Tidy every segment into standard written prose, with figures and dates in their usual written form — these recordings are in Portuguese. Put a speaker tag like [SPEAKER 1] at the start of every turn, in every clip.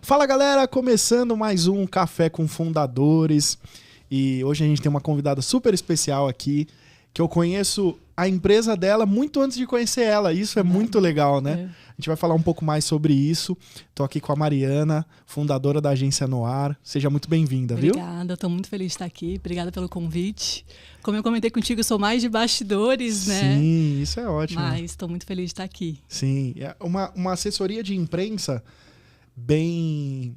[SPEAKER 1] Fala galera, começando mais um Café com Fundadores e hoje a gente tem uma convidada super especial aqui, que eu conheço a empresa dela muito antes de conhecer ela, isso é muito legal, né? A gente vai falar um pouco mais sobre isso. Tô aqui com a Mariana, fundadora da agência Noar. Seja muito bem-vinda, viu?
[SPEAKER 2] Obrigada, tô muito feliz de estar aqui. Obrigada pelo convite. Como eu comentei contigo, eu sou mais de bastidores, né?
[SPEAKER 1] Sim, isso é ótimo.
[SPEAKER 2] Mas estou muito feliz de estar aqui.
[SPEAKER 1] Sim, uma assessoria de imprensa bem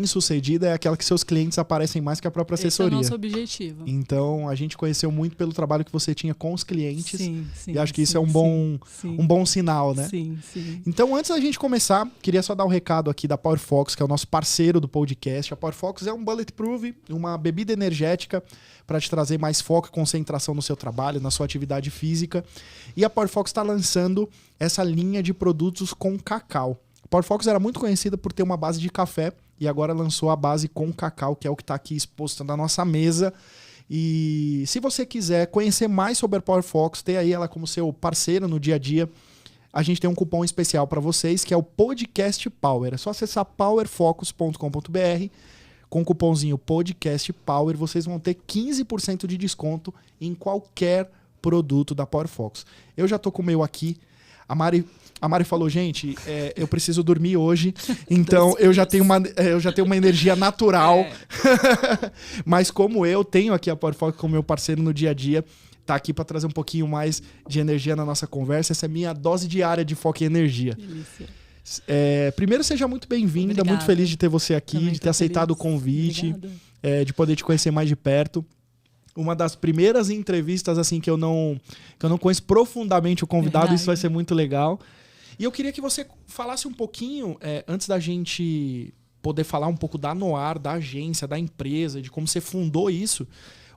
[SPEAKER 1] sucedida é aquela que seus clientes aparecem mais que a própria assessoria.
[SPEAKER 2] Esse é o nosso objetivo.
[SPEAKER 1] Então, a gente conheceu muito pelo trabalho que você tinha com os clientes.
[SPEAKER 2] Sim,
[SPEAKER 1] e acho que isso é um bom sinal, né?
[SPEAKER 2] Sim, sim.
[SPEAKER 1] Então, antes da gente começar, queria só dar um recado aqui da Power Fox, que é o nosso parceiro do podcast. A Power Fox é um Bulletproof, uma bebida energética para te trazer mais foco e concentração no seu trabalho, na sua atividade física. E a Power Fox está lançando essa linha de produtos com cacau. A Power Fox era muito conhecida por ter uma base de café e agora lançou a base com cacau, que é o que está aqui exposto na nossa mesa. E se você quiser conhecer mais sobre a Power Fox, ter aí ela como seu parceiro no dia a dia, a gente tem um cupom especial para vocês, que é o Podcast Power. É só acessar powerfocus.com.br. Com o cupomzinho Podcast Power, vocês vão ter 15% de desconto em qualquer produto da Power Fox. Eu já tô com o meu aqui. A Mari falou, gente, eu preciso dormir hoje, então eu já tenho uma energia natural. Mas como eu tenho aqui a Power Fox como meu parceiro no dia a dia, tá aqui para trazer um pouquinho mais de energia na nossa conversa. Essa é a minha dose diária de foco e energia.
[SPEAKER 2] Delícia.
[SPEAKER 1] Primeiro, seja muito bem-vinda, muito feliz de ter você aqui, também de ter aceitado o convite, de poder te conhecer mais de perto. Uma das primeiras entrevistas assim que eu não conheço profundamente o convidado, isso vai ser muito legal. E eu queria que você falasse um pouquinho, antes da gente poder falar um pouco da Noar, da agência, da empresa, de como você fundou isso,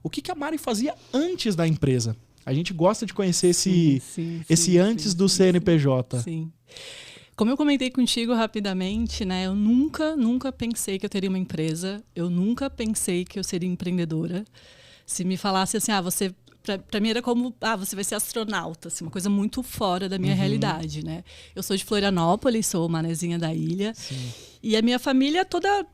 [SPEAKER 1] o que a Mari fazia antes da empresa? A gente gosta de conhecer esse antes do CNPJ.
[SPEAKER 2] Sim. Como eu comentei contigo rapidamente, né? Eu nunca pensei que eu teria uma empresa. Eu nunca pensei que eu seria empreendedora. Se me falasse assim, você... Pra mim era como, você vai ser astronauta, assim, uma coisa muito fora da minha realidade, né? Eu sou de Florianópolis, sou manezinha da ilha. Sim. E a minha família toda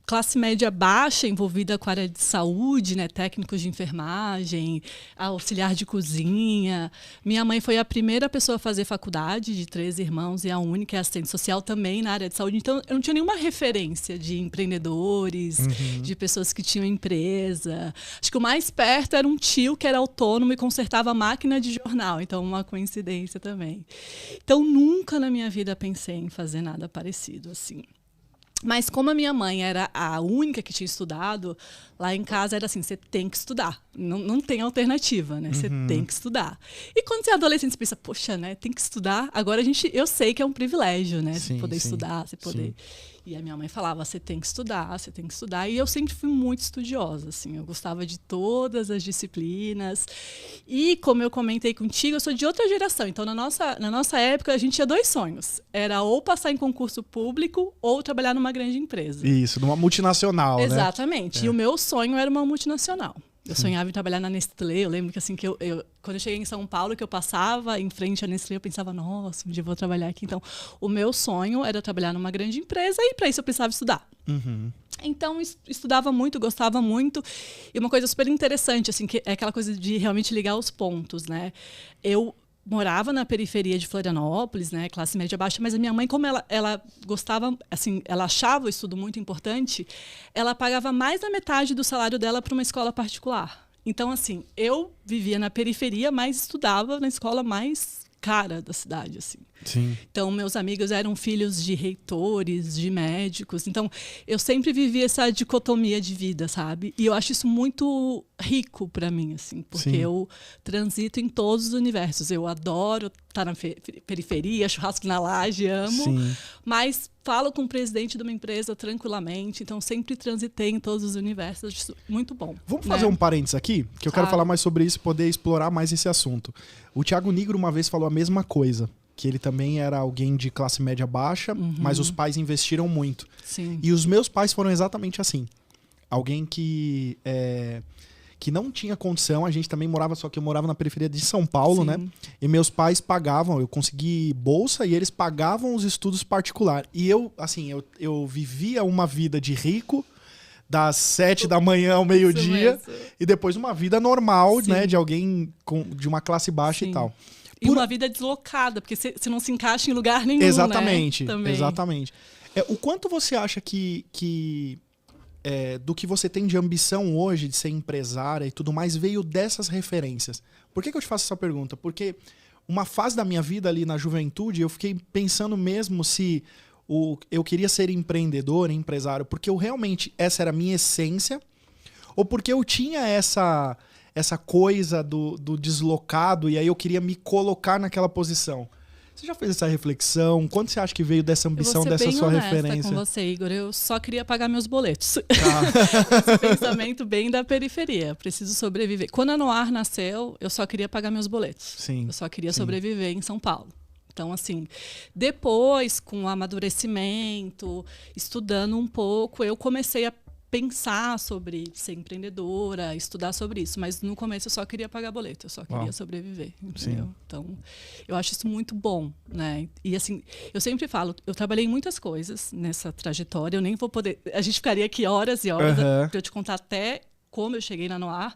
[SPEAKER 2] classe média baixa, envolvida com a área de saúde, né? Técnicos de enfermagem, auxiliar de cozinha. Minha mãe foi a primeira pessoa a fazer faculdade, de 3 irmãos, e a única assistente social também na área de saúde. Então, eu não tinha nenhuma referência de empreendedores, de pessoas que tinham empresa. Acho que o mais perto era um tio que era autônomo e consertava máquina de jornal. Então, uma coincidência também. Então, nunca na minha vida pensei em fazer nada parecido, assim. Mas como a minha mãe era a única que tinha estudado, lá em casa era assim, você tem que estudar. Não tem alternativa, né? Você tem que estudar. E quando você é adolescente, você pensa, poxa, né? Tem que estudar. Agora eu sei que é um privilégio, né? Você poder estudar, você poder... E a minha mãe falava, você tem que estudar, você tem que estudar. E eu sempre fui muito estudiosa, assim. Eu gostava de todas as disciplinas. E, como eu comentei contigo, eu sou de outra geração. Então, na nossa época, a gente tinha 2 sonhos. Era ou passar em concurso público ou trabalhar numa grande empresa.
[SPEAKER 1] Isso, numa multinacional,
[SPEAKER 2] Exatamente. E o meu sonho era uma multinacional. Eu sonhava em trabalhar na Nestlé. Eu lembro que assim quando eu cheguei em São Paulo, que eu passava em frente à Nestlé, eu pensava, nossa, um dia eu vou trabalhar aqui. Então, o meu sonho era trabalhar numa grande empresa e para isso eu precisava estudar. Então, estudava muito, gostava muito. E uma coisa super interessante, assim, que é aquela coisa de realmente ligar os pontos, né? Eu morava na periferia de Florianópolis, né, classe média baixa, mas a minha mãe, como ela gostava, assim, ela achava o estudo muito importante, ela pagava mais da metade do salário dela para uma escola particular. Então, assim, eu vivia na periferia, mas estudava na escola mais cara da cidade, assim.
[SPEAKER 1] Sim.
[SPEAKER 2] Então, meus amigos eram filhos de reitores, de médicos. Então, eu sempre vivi essa dicotomia de vida, sabe? E eu acho isso muito rico para mim, assim, porque eu transito em todos os universos. Eu adoro estar na periferia, churrasco na laje, amo. Mas falo com o presidente de uma empresa tranquilamente. Então, sempre transitei em todos os universos. Acho muito bom.
[SPEAKER 1] Vamos fazer um parênteses aqui, que eu quero falar mais sobre isso e poder explorar mais esse assunto. O Thiago Nigro uma vez falou a mesma coisa. Que ele também era alguém de classe média baixa, mas os pais investiram muito.
[SPEAKER 2] Sim.
[SPEAKER 1] E os meus pais foram exatamente assim. Alguém que que não tinha condição. A gente também morava, só que eu morava na periferia de São Paulo,
[SPEAKER 2] Sim.
[SPEAKER 1] né? E meus pais pagavam, eu consegui bolsa e eles pagavam os estudos particulares. E eu, assim, eu vivia uma vida de rico, das 7 da manhã ao meio-dia, e depois uma vida normal,
[SPEAKER 2] Sim.
[SPEAKER 1] né? De alguém de uma classe baixa
[SPEAKER 2] Sim.
[SPEAKER 1] e tal.
[SPEAKER 2] E uma vida deslocada, porque você não se encaixa em lugar nenhum,
[SPEAKER 1] Exatamente,
[SPEAKER 2] né? Também.
[SPEAKER 1] exatamente. O quanto você acha que do que você tem de ambição hoje de ser empresária e tudo mais veio dessas referências? Por que eu te faço essa pergunta? Porque uma fase da minha vida ali na juventude, eu fiquei pensando mesmo se eu queria ser empreendedor, empresário, porque essa era a minha essência, ou porque eu tinha essa coisa do deslocado e aí eu queria me colocar naquela posição. Você já fez essa reflexão? Quanto você acha que veio dessa ambição, dessa sua referência?
[SPEAKER 2] Com você, Igor. Eu só queria pagar meus boletos.
[SPEAKER 1] Tá.
[SPEAKER 2] Esse pensamento bem da periferia. Preciso sobreviver. Quando a Noir nasceu, eu só queria pagar meus boletos.
[SPEAKER 1] Sim.
[SPEAKER 2] Eu só queria sobreviver em São Paulo. Então, assim, depois, com o amadurecimento, estudando um pouco, eu comecei a pensar sobre ser empreendedora, estudar sobre isso. Mas no começo eu só queria pagar boleto, eu só queria sobreviver, entendeu? Sim. Então, eu acho isso muito bom, né? E assim, eu sempre falo, eu trabalhei em muitas coisas nessa trajetória, eu nem vou poder... A gente ficaria aqui horas e horas para eu te contar até como eu cheguei na Noir,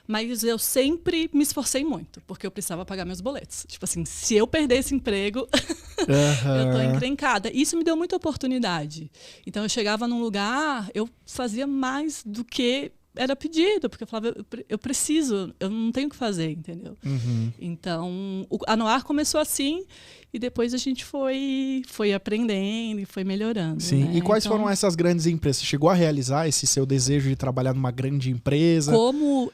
[SPEAKER 2] mas eu sempre me esforcei muito, porque eu precisava pagar meus boletos. Tipo assim, se eu perder esse emprego, eu tô encrencada. Isso me deu muita oportunidade. Então, eu chegava num lugar, eu fazia mais do que era pedido, porque eu falava, eu preciso, eu não tenho o que fazer, entendeu?
[SPEAKER 1] Uhum.
[SPEAKER 2] Então, a Noir começou assim, e depois a gente foi aprendendo e foi melhorando.
[SPEAKER 1] Sim.
[SPEAKER 2] Né?
[SPEAKER 1] E quais foram essas grandes empresas? Você chegou a realizar esse seu desejo de trabalhar numa grande empresa?
[SPEAKER 2] Como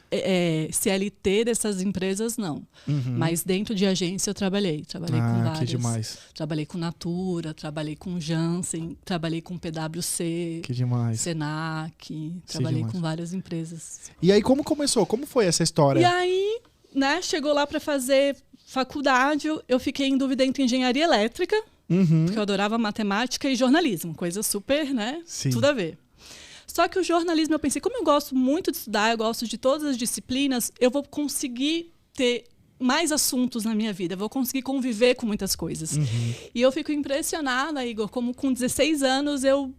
[SPEAKER 2] CLT dessas empresas, não.
[SPEAKER 1] Uhum.
[SPEAKER 2] Mas dentro de agência eu trabalhei. Trabalhei com várias.
[SPEAKER 1] Que demais.
[SPEAKER 2] Trabalhei com Natura, trabalhei com Janssen, trabalhei com PwC.
[SPEAKER 1] Que demais.
[SPEAKER 2] Senac, trabalhei com várias empresas.
[SPEAKER 1] E aí, como começou? Como foi essa história?
[SPEAKER 2] E aí, né, chegou lá para fazer faculdade, eu fiquei em dúvida entre engenharia elétrica, porque eu adorava matemática, e jornalismo, coisa super, né?
[SPEAKER 1] Sim.
[SPEAKER 2] Tudo a ver. Só que o jornalismo, eu pensei, como eu gosto muito de estudar, eu gosto de todas as disciplinas, eu vou conseguir ter mais assuntos na minha vida, eu vou conseguir conviver com muitas coisas. E eu fico impressionada, Igor, como com 16 anos eu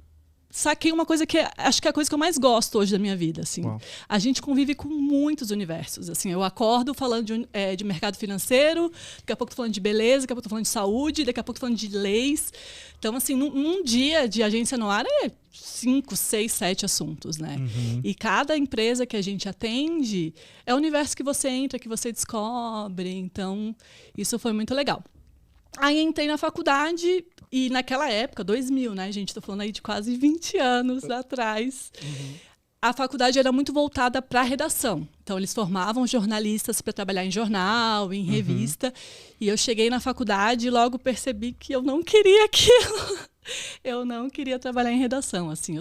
[SPEAKER 2] saquei uma coisa que acho que é a coisa que eu mais gosto hoje da minha vida, assim.
[SPEAKER 1] Uau.
[SPEAKER 2] A gente convive com muitos universos, assim. Eu acordo falando de mercado financeiro, daqui a pouco tô falando de beleza, daqui a pouco tô falando de saúde, daqui a pouco tô falando de leis. Então, assim, num dia de agência Noir é 5, 6, 7 assuntos, né? E cada empresa que a gente atende é o universo que você entra, que você descobre. Então, isso foi muito legal. Aí entrei na faculdade e naquela época, 2000, né, gente? Tô falando aí de quase 20 anos atrás. A faculdade era muito voltada para a redação. Então, eles formavam jornalistas para trabalhar em jornal, em revista. E eu cheguei na faculdade e logo percebi que eu não queria aquilo. Eu não queria trabalhar em redação, assim,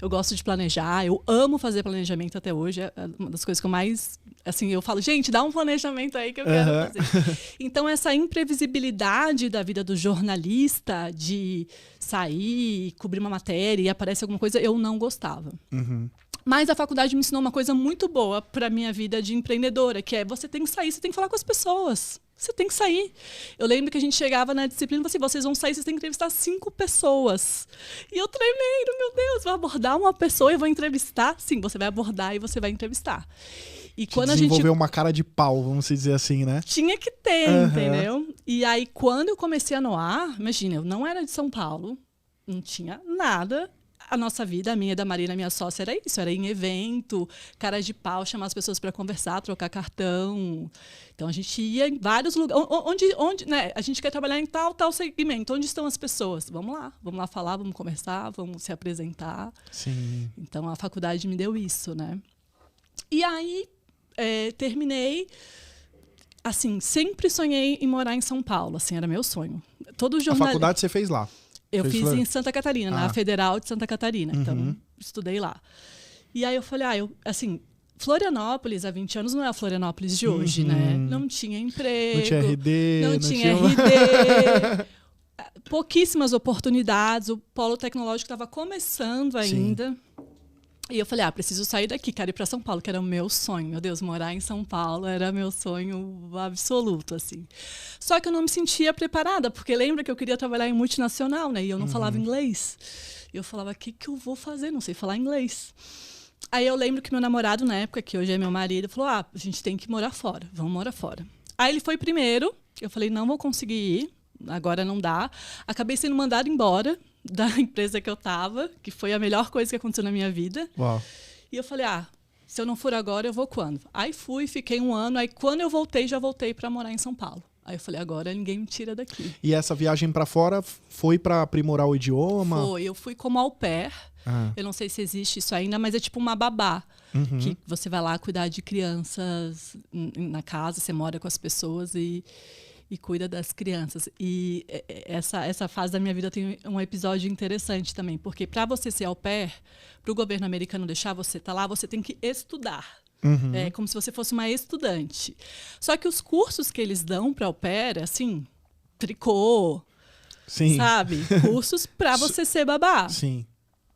[SPEAKER 2] eu gosto de planejar, eu amo fazer planejamento até hoje, é uma das coisas que eu mais, assim, eu falo, gente, dá um planejamento aí que eu quero fazer. Então, essa imprevisibilidade da vida do jornalista, de sair, cobrir uma matéria e aparece alguma coisa, eu não gostava. Mas a faculdade me ensinou uma coisa muito boa para minha vida de empreendedora, que é você tem que sair, você tem que falar com as pessoas. Você tem que sair. Eu lembro que a gente chegava na disciplina e falava assim, vocês vão sair, vocês têm que entrevistar 5 pessoas. E eu tremendo, meu Deus, vou abordar uma pessoa e vou entrevistar? Sim, você vai abordar e você vai entrevistar. E quando
[SPEAKER 1] desenvolveu uma cara de pau, vamos dizer assim, né?
[SPEAKER 2] Tinha que ter, entendeu? E aí, quando eu comecei a Noir, imagina, eu não era de São Paulo, não tinha nada. A nossa vida, a minha e da Marina, minha sócia, era isso. Era em evento, cara de pau, chamar as pessoas para conversar, trocar cartão. Então, a gente ia em vários lugares. Onde né, a gente quer trabalhar em tal segmento. Onde estão as pessoas? Vamos lá falar, vamos conversar, vamos se apresentar.
[SPEAKER 1] Sim.
[SPEAKER 2] Então, a faculdade me deu isso, né? E aí, terminei. Assim, sempre sonhei em morar em São Paulo. Assim, era meu sonho.
[SPEAKER 1] A faculdade você fez lá?
[SPEAKER 2] Eu fiz em Santa Catarina, na Federal de Santa Catarina. Então, estudei lá. E aí eu falei, assim, Florianópolis, há 20 anos, não é a Florianópolis de hoje, né? Não tinha emprego.
[SPEAKER 1] Não tinha RD.
[SPEAKER 2] Não tinha RD. Pouquíssimas oportunidades. O polo tecnológico estava começando ainda. E eu falei, preciso sair daqui, quero ir para São Paulo, que era o meu sonho. Meu Deus, morar em São Paulo era meu sonho absoluto, assim. Só que eu não me sentia preparada, porque lembra que eu queria trabalhar em multinacional, né? E eu não falava inglês. E eu falava, o que eu vou fazer? Não sei falar inglês. Aí eu lembro que meu namorado, na época, que hoje é meu marido, falou, a gente tem que morar fora, vamos morar fora. Aí ele foi primeiro, eu falei, não vou conseguir ir, agora não dá. Acabei sendo mandada embora da empresa que eu tava, que foi a melhor coisa que aconteceu na minha vida.
[SPEAKER 1] Uau.
[SPEAKER 2] E eu falei, se eu não for agora, eu vou quando? Aí fui, fiquei 1 ano, aí quando eu voltei, já voltei para morar em São Paulo. Aí eu falei, agora ninguém me tira daqui.
[SPEAKER 1] E essa viagem para fora foi para aprimorar o idioma?
[SPEAKER 2] Foi, eu fui como au pair. Eu não sei se existe isso ainda, mas é tipo uma babá. Que você vai lá cuidar de crianças na casa, você mora com as pessoas e cuida das crianças. E essa fase da minha vida tem um episódio interessante também, porque para você ser au pair, para o governo americano deixar você estar lá, você tem que estudar. É como se você fosse uma estudante. Só que os cursos que eles dão para au pair, assim, tricô,
[SPEAKER 1] Sim.
[SPEAKER 2] sabe? Cursos para você ser babá.
[SPEAKER 1] Sim.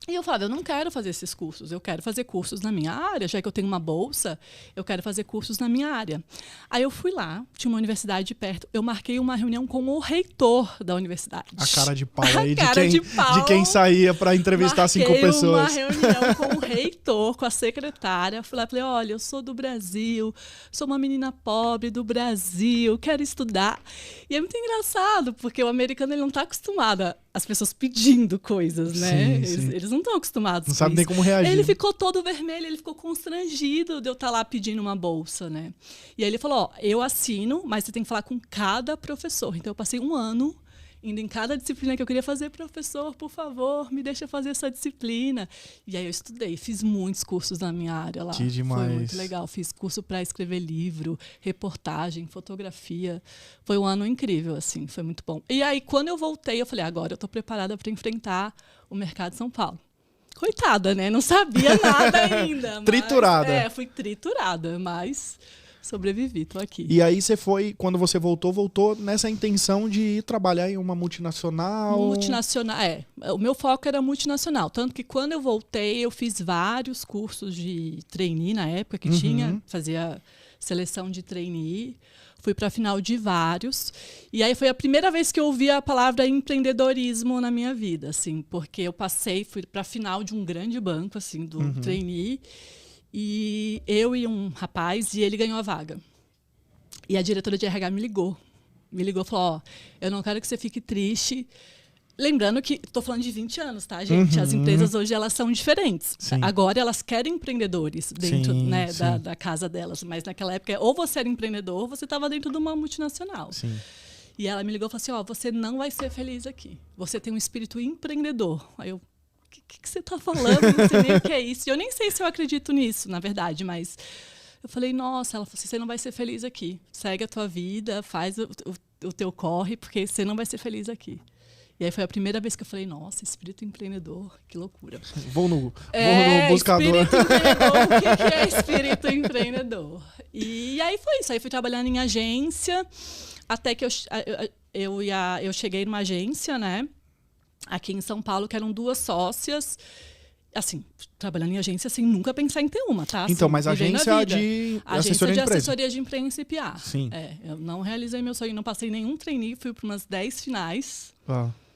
[SPEAKER 2] E eu falava, eu não quero fazer esses cursos, eu quero fazer cursos na minha área, já que eu tenho uma bolsa, eu quero fazer cursos na minha área. Aí eu fui lá, tinha uma universidade perto, eu marquei uma reunião com o reitor da universidade.
[SPEAKER 1] A cara de pau aí
[SPEAKER 2] de
[SPEAKER 1] quem saía para entrevistar 5 pessoas.
[SPEAKER 2] Uma reunião com o reitor, com a secretária. Fui lá e falei, olha, eu sou do Brasil, sou uma menina pobre do Brasil, quero estudar. E é muito engraçado, porque o americano ele não está acostumado às pessoas pedindo coisas, né?
[SPEAKER 1] Sim.
[SPEAKER 2] Eles não estão acostumados
[SPEAKER 1] não
[SPEAKER 2] com
[SPEAKER 1] sabe
[SPEAKER 2] isso.
[SPEAKER 1] nem como reagir.
[SPEAKER 2] Ele ficou todo vermelho, ele ficou constrangido de eu estar lá pedindo uma bolsa, né? E aí ele falou, eu assino, mas você tem que falar com cada professor. Então eu passei 1 ano indo em cada disciplina que eu queria fazer, professor, por favor, me deixa fazer essa disciplina. E aí eu estudei, fiz muitos cursos na minha área lá.
[SPEAKER 1] Que demais.
[SPEAKER 2] Foi muito legal. Fiz curso para escrever livro, reportagem, fotografia. Foi um ano incrível, assim, foi muito bom. E aí, quando eu voltei, eu falei, agora eu estou preparada para enfrentar o mercado de São Paulo. Coitada, né? Não sabia nada ainda.
[SPEAKER 1] Triturada.
[SPEAKER 2] Fui triturada, mas sobrevivi, tô aqui.
[SPEAKER 1] E aí você foi, quando você voltou nessa intenção de ir trabalhar em uma multinacional?
[SPEAKER 2] Multinacional, o meu foco era multinacional. Tanto que quando eu voltei, eu fiz vários cursos de trainee na época que tinha, fazia seleção de trainee. Fui para a final de vários. E aí foi a primeira vez que eu ouvi a palavra empreendedorismo na minha vida, assim, porque eu fui para a final de um grande banco, assim, do trainee. E eu e um rapaz, e ele ganhou a vaga. E a diretora de RH me ligou e falou, eu não quero que você fique triste. Lembrando que estou falando de 20 anos, tá, gente? As empresas hoje elas são diferentes.
[SPEAKER 1] Sim.
[SPEAKER 2] Agora elas querem empreendedores dentro
[SPEAKER 1] sim.
[SPEAKER 2] Da casa delas. Mas naquela época, ou você era empreendedor, ou você estava dentro de uma multinacional.
[SPEAKER 1] Sim.
[SPEAKER 2] E ela me ligou e falou assim, você não vai ser feliz aqui. Você tem um espírito empreendedor. Aí eu, o que você está falando? Não sei nem o que é isso. E eu nem sei se eu acredito nisso, na verdade, mas eu falei, nossa, ela falou assim, você não vai ser feliz aqui. Segue a tua vida, faz o teu corre, porque você não vai ser feliz aqui. E aí foi a primeira vez que eu falei, nossa, espírito empreendedor, que loucura.
[SPEAKER 1] Vou no buscador.
[SPEAKER 2] Espírito empreendedor, o que é espírito empreendedor? E aí foi isso, aí fui trabalhando em agência, até que eu cheguei numa agência, né? Aqui em São Paulo, que eram 2 sócias, assim, trabalhando em agência, assim, nunca pensar em ter uma, tá? Assim,
[SPEAKER 1] então, mas agência de
[SPEAKER 2] assessoria de imprensa e PR.
[SPEAKER 1] Sim.
[SPEAKER 2] Eu não realizei meu sonho, não passei nenhum trainee, fui para umas 10 finais.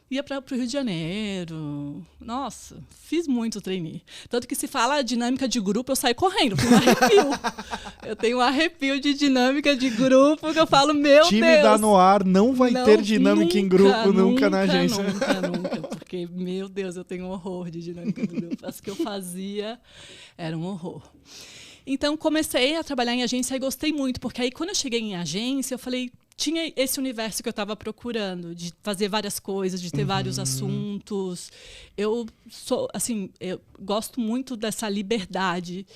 [SPEAKER 2] Ia para o Rio de Janeiro. Nossa, fiz muito trainee. Tanto que se fala dinâmica de grupo, eu saio correndo, tenho um arrepio. Eu tenho um arrepio de dinâmica de grupo que eu falo, meu Deus.
[SPEAKER 1] Time da Noir não vai ter dinâmica em grupo nunca na agência.
[SPEAKER 2] Nunca. Porque, meu Deus, eu tenho um horror de dinâmica de grupo. As que eu fazia era um horror. Então, comecei a trabalhar em agência e gostei muito, porque aí quando eu cheguei em agência, eu falei, tinha esse universo que eu estava procurando, de fazer várias coisas, de ter vários assuntos. Eu gosto muito dessa liberdade.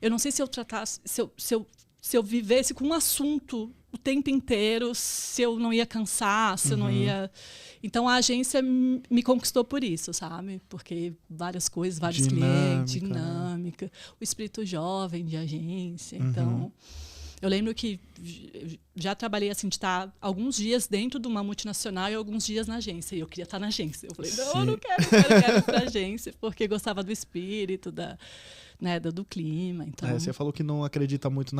[SPEAKER 2] Eu não sei se eu tratasse, se eu vivesse com um assunto o tempo inteiro, se eu não ia cansar, se eu não ia... Então, a agência me conquistou por isso, sabe? Porque várias coisas, vários clientes, dinâmica, o espírito jovem de agência. Então, Eu lembro que já trabalhei assim, de estar alguns dias dentro de uma multinacional e alguns dias na agência. E eu queria estar na agência. Eu falei, não, eu não quero ir para a agência, porque gostava do espírito, do clima. Então...
[SPEAKER 1] Você falou que não acredita muito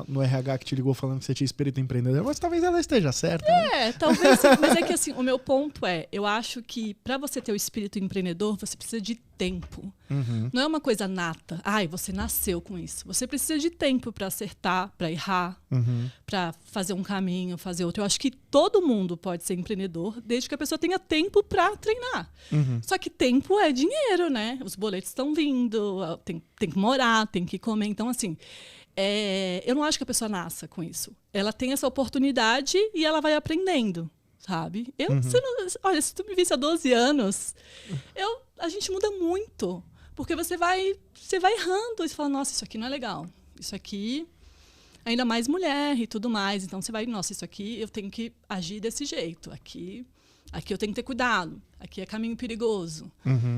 [SPEAKER 1] no RH que te ligou falando que você tinha espírito empreendedor, mas talvez ela esteja certa. Né?
[SPEAKER 2] Talvez sim. Mas é que assim, o meu ponto eu acho que para você ter o espírito empreendedor, você precisa de tempo.
[SPEAKER 1] Uhum.
[SPEAKER 2] Não é uma coisa nata. Você nasceu com isso. Você precisa de tempo para acertar, para errar, para fazer um caminho, fazer outro. Eu acho que todo mundo pode ser empreendedor, desde que a pessoa tenha tempo para treinar. Só que tempo é dinheiro, né? Os boletos estão vindo, tem que morar, tem que comer. Então, assim, eu não acho que a pessoa nasça com isso. Ela tem essa oportunidade e ela vai aprendendo, sabe? Olha, se tu me visse há 12 anos, a gente muda muito. Porque você vai errando e você fala, nossa, isso aqui não é legal. Isso aqui, ainda mais mulher e tudo mais. Então, você vai, nossa, isso aqui eu tenho que agir desse jeito. Aqui eu tenho que ter cuidado. Aqui é caminho perigoso.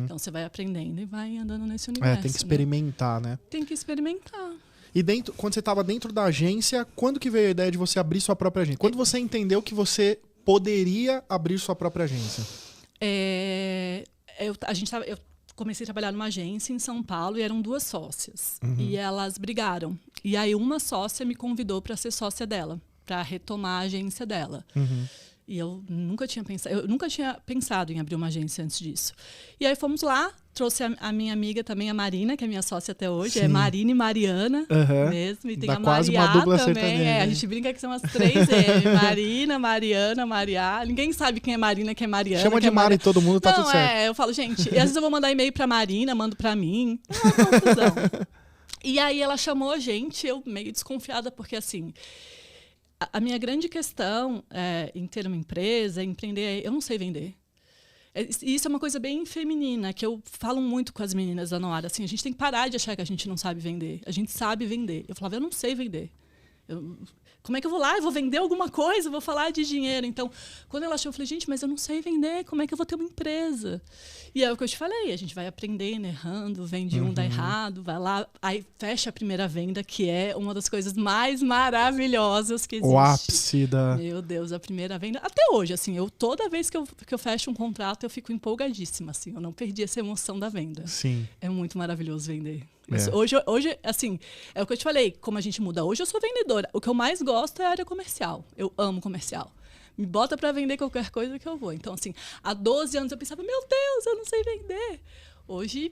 [SPEAKER 2] Então, você vai aprendendo e vai andando nesse universo.
[SPEAKER 1] Tem que experimentar, né?
[SPEAKER 2] Tem que experimentar.
[SPEAKER 1] E quando você estava dentro da agência, quando que veio a ideia de você abrir sua própria agência? Quando você entendeu que você poderia abrir sua própria agência?
[SPEAKER 2] Eu comecei a trabalhar numa agência em São Paulo e eram 2 sócias. E elas brigaram. E aí uma sócia me convidou para ser sócia dela, para retomar a agência dela. E eu nunca tinha pensado em abrir uma agência antes disso. E aí fomos lá, trouxe a minha amiga também, a Marina, que é minha sócia até hoje.
[SPEAKER 1] Sim.
[SPEAKER 2] É Marina e Mariana mesmo. E tem a
[SPEAKER 1] quase
[SPEAKER 2] Mariá
[SPEAKER 1] uma dupla
[SPEAKER 2] também.
[SPEAKER 1] sertaneja.
[SPEAKER 2] A gente brinca que são as 3 Marina, Mariana, Mariá. Ninguém sabe quem é Marina, quem é Mariana.
[SPEAKER 1] Chama de Mari todo mundo, tá tudo certo.
[SPEAKER 2] Eu falo, gente, e às vezes eu vou mandar e-mail pra Marina, mando pra mim. É uma confusão. E aí ela chamou a gente, eu meio desconfiada, porque assim... A minha grande questão em ter uma empresa, empreender, eu não sei vender. Isso é uma coisa bem feminina, que eu falo muito com as meninas da Noara. Assim, a gente tem que parar de achar que a gente não sabe vender. A gente sabe vender. Eu falava, eu não sei vender. Como é que eu vou lá? Eu vou vender alguma coisa? Eu vou falar de dinheiro. Então, quando ela achou, eu falei, gente, mas eu não sei vender. Como é que eu vou ter uma empresa? E é o que eu te falei. A gente vai aprendendo, errando, vende dá errado, vai lá, aí fecha a primeira venda, que é uma das coisas mais maravilhosas que existe.
[SPEAKER 1] O ápice da...
[SPEAKER 2] Meu Deus, a primeira venda. Até hoje, assim, toda vez que eu fecho um contrato, eu fico empolgadíssima, assim. Eu não perdi essa emoção da venda.
[SPEAKER 1] Sim.
[SPEAKER 2] É muito maravilhoso vender. Hoje, assim, é o que eu te falei, como a gente muda. Hoje eu sou vendedora. O que eu mais gosto é a área comercial. Eu amo comercial. Me bota para vender qualquer coisa que eu vou. Então, assim, há 12 anos eu pensava, meu Deus, eu não sei vender. Hoje,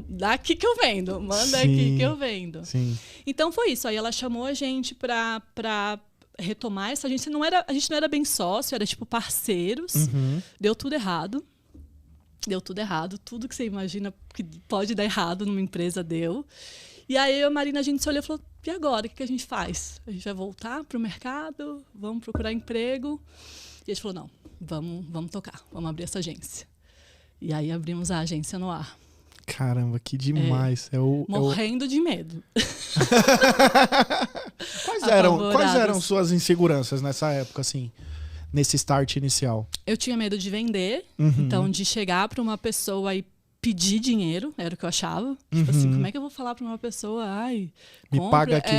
[SPEAKER 2] daqui que eu vendo. Manda aqui que eu vendo.
[SPEAKER 1] Sim.
[SPEAKER 2] Então, foi isso. Aí ela chamou a gente para retomar essa agência. A gente não era bem sócio, era tipo parceiros. Deu tudo errado. Tudo que você imagina que pode dar errado numa empresa deu. E aí a Marina, a gente se olhou e falou, e agora? O que a gente faz? A gente vai voltar para o mercado? Vamos procurar emprego? E a gente falou, não, vamos tocar, vamos abrir essa agência. E aí abrimos a agência Noara.
[SPEAKER 1] Caramba, que demais.
[SPEAKER 2] Morrendo de medo.
[SPEAKER 1] Quais eram suas inseguranças nessa época, assim? Nesse start inicial?
[SPEAKER 2] Eu tinha medo de vender, então de chegar para uma pessoa e pedir dinheiro, era o que eu achava. Tipo assim, como é que eu vou falar para uma pessoa,
[SPEAKER 1] me paga aqui.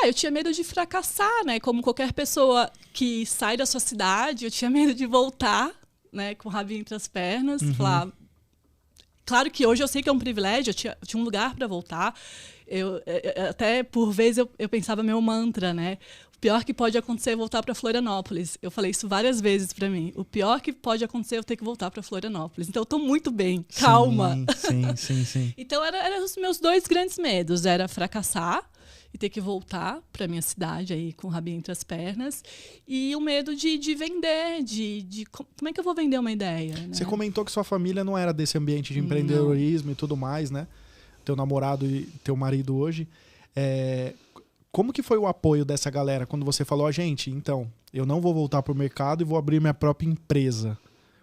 [SPEAKER 2] Eu tinha medo de fracassar, né? Como qualquer pessoa que sai da sua cidade, eu tinha medo de voltar, né? Com o rabinho entre as pernas, falar... Claro que hoje eu sei que é um privilégio, eu tinha um lugar para voltar. Até por vezes eu pensava meu mantra, né? O pior que pode acontecer é voltar para Florianópolis. Eu falei isso várias vezes para mim. O pior que pode acontecer é eu ter que voltar para Florianópolis. Então eu tô muito bem, calma.
[SPEAKER 1] Sim.
[SPEAKER 2] Então eram os meus 2 grandes medos, era fracassar e ter que voltar para minha cidade aí com o rabinho entre as pernas, e o medo de vender, de como é que eu vou vender uma ideia, né?
[SPEAKER 1] Você comentou que sua família não era desse ambiente de empreendedorismo e tudo mais, né? Teu namorado e teu marido hoje. Como que foi o apoio dessa galera quando você falou, gente, então, eu não vou voltar pro mercado e vou abrir minha própria empresa?